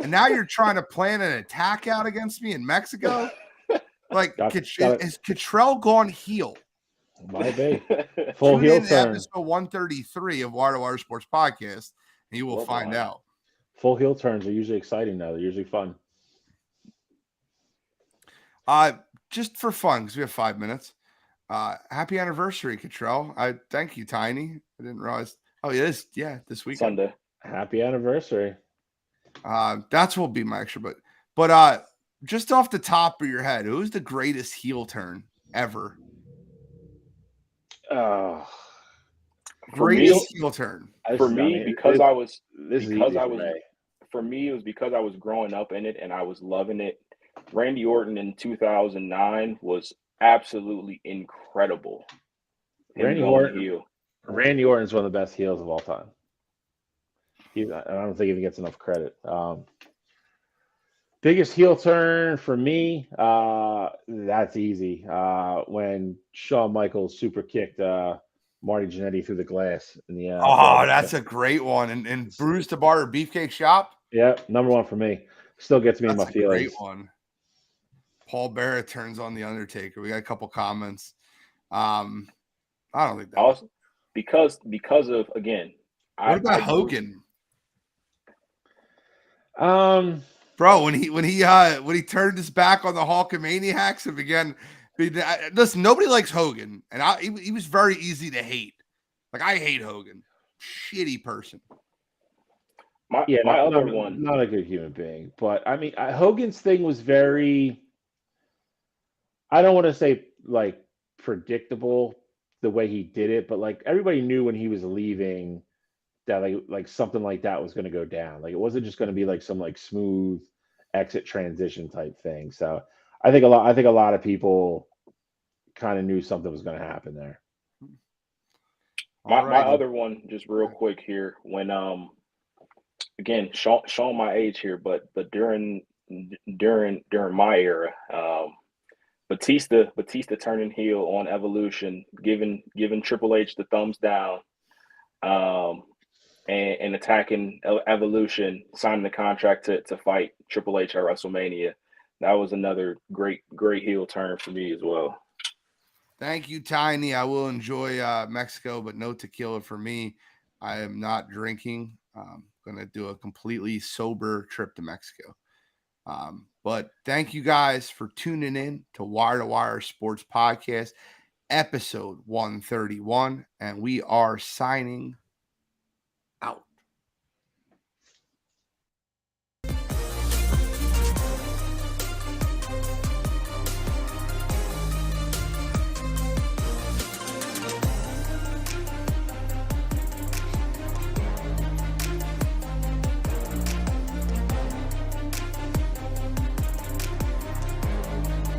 And now you're trying to plan an attack out against me in Mexico? Like, is Cottrell gone heel? Might be. Full heel turn. Episode 133 of Wire2Wire Sports Podcast, and you will find out. Full heel turns are usually exciting now. They're usually fun. Just for fun, because we have 5 minutes. Happy anniversary, Cottrell. I thank you, Tiny. I didn't realize. Oh, it is. Yeah, this weekend. Sunday. Happy anniversary. That's what will be my extra. But just off the top of your head, who's the greatest heel turn ever? Greatest heel turn. For me, because I was growing up in it and I was loving it. Randy Orton in 2009 was absolutely incredible. Randy Orton's one of the best heels of all time. I don't think he gets enough credit. Biggest heel turn for me, that's easy. When Shawn Michaels super kicked Marty Jannetty through the glass in the end. That's a great one. And Bruce the Barber Beefcake Shop. Yeah, number one for me. Still gets me in my feelings. Great one. Paul Bearer turns on the Undertaker. We got a couple comments. I don't think that also, because of, again. What about Hogan? Bro, when he turned his back on the Hulkamaniacs and began, listen, nobody likes Hogan, and he was very easy to hate. Like, I hate Hogan, shitty person. My other one, not a good human being, but I mean, Hogan's thing was very. I don't want to say like predictable the way he did it, but like everybody knew when he was leaving that like something like that was going to go down. Like it wasn't just going to be like some like smooth exit transition type thing. So I think a lot of people kind of knew something was going to happen there. My other one, just real quick here, when again showing my age here, but during my era, Batista turning heel on Evolution, giving Triple H the thumbs down, and attacking Evolution, signing the contract to fight Triple H at WrestleMania. That was another great heel turn for me as well. Thank you, Tiny. I will enjoy Mexico, but no tequila for me. I am not drinking. I'm going to do a completely sober trip to Mexico. But thank you guys for tuning in to Wire2Wire Sports Podcast, episode 131. And we are signing out.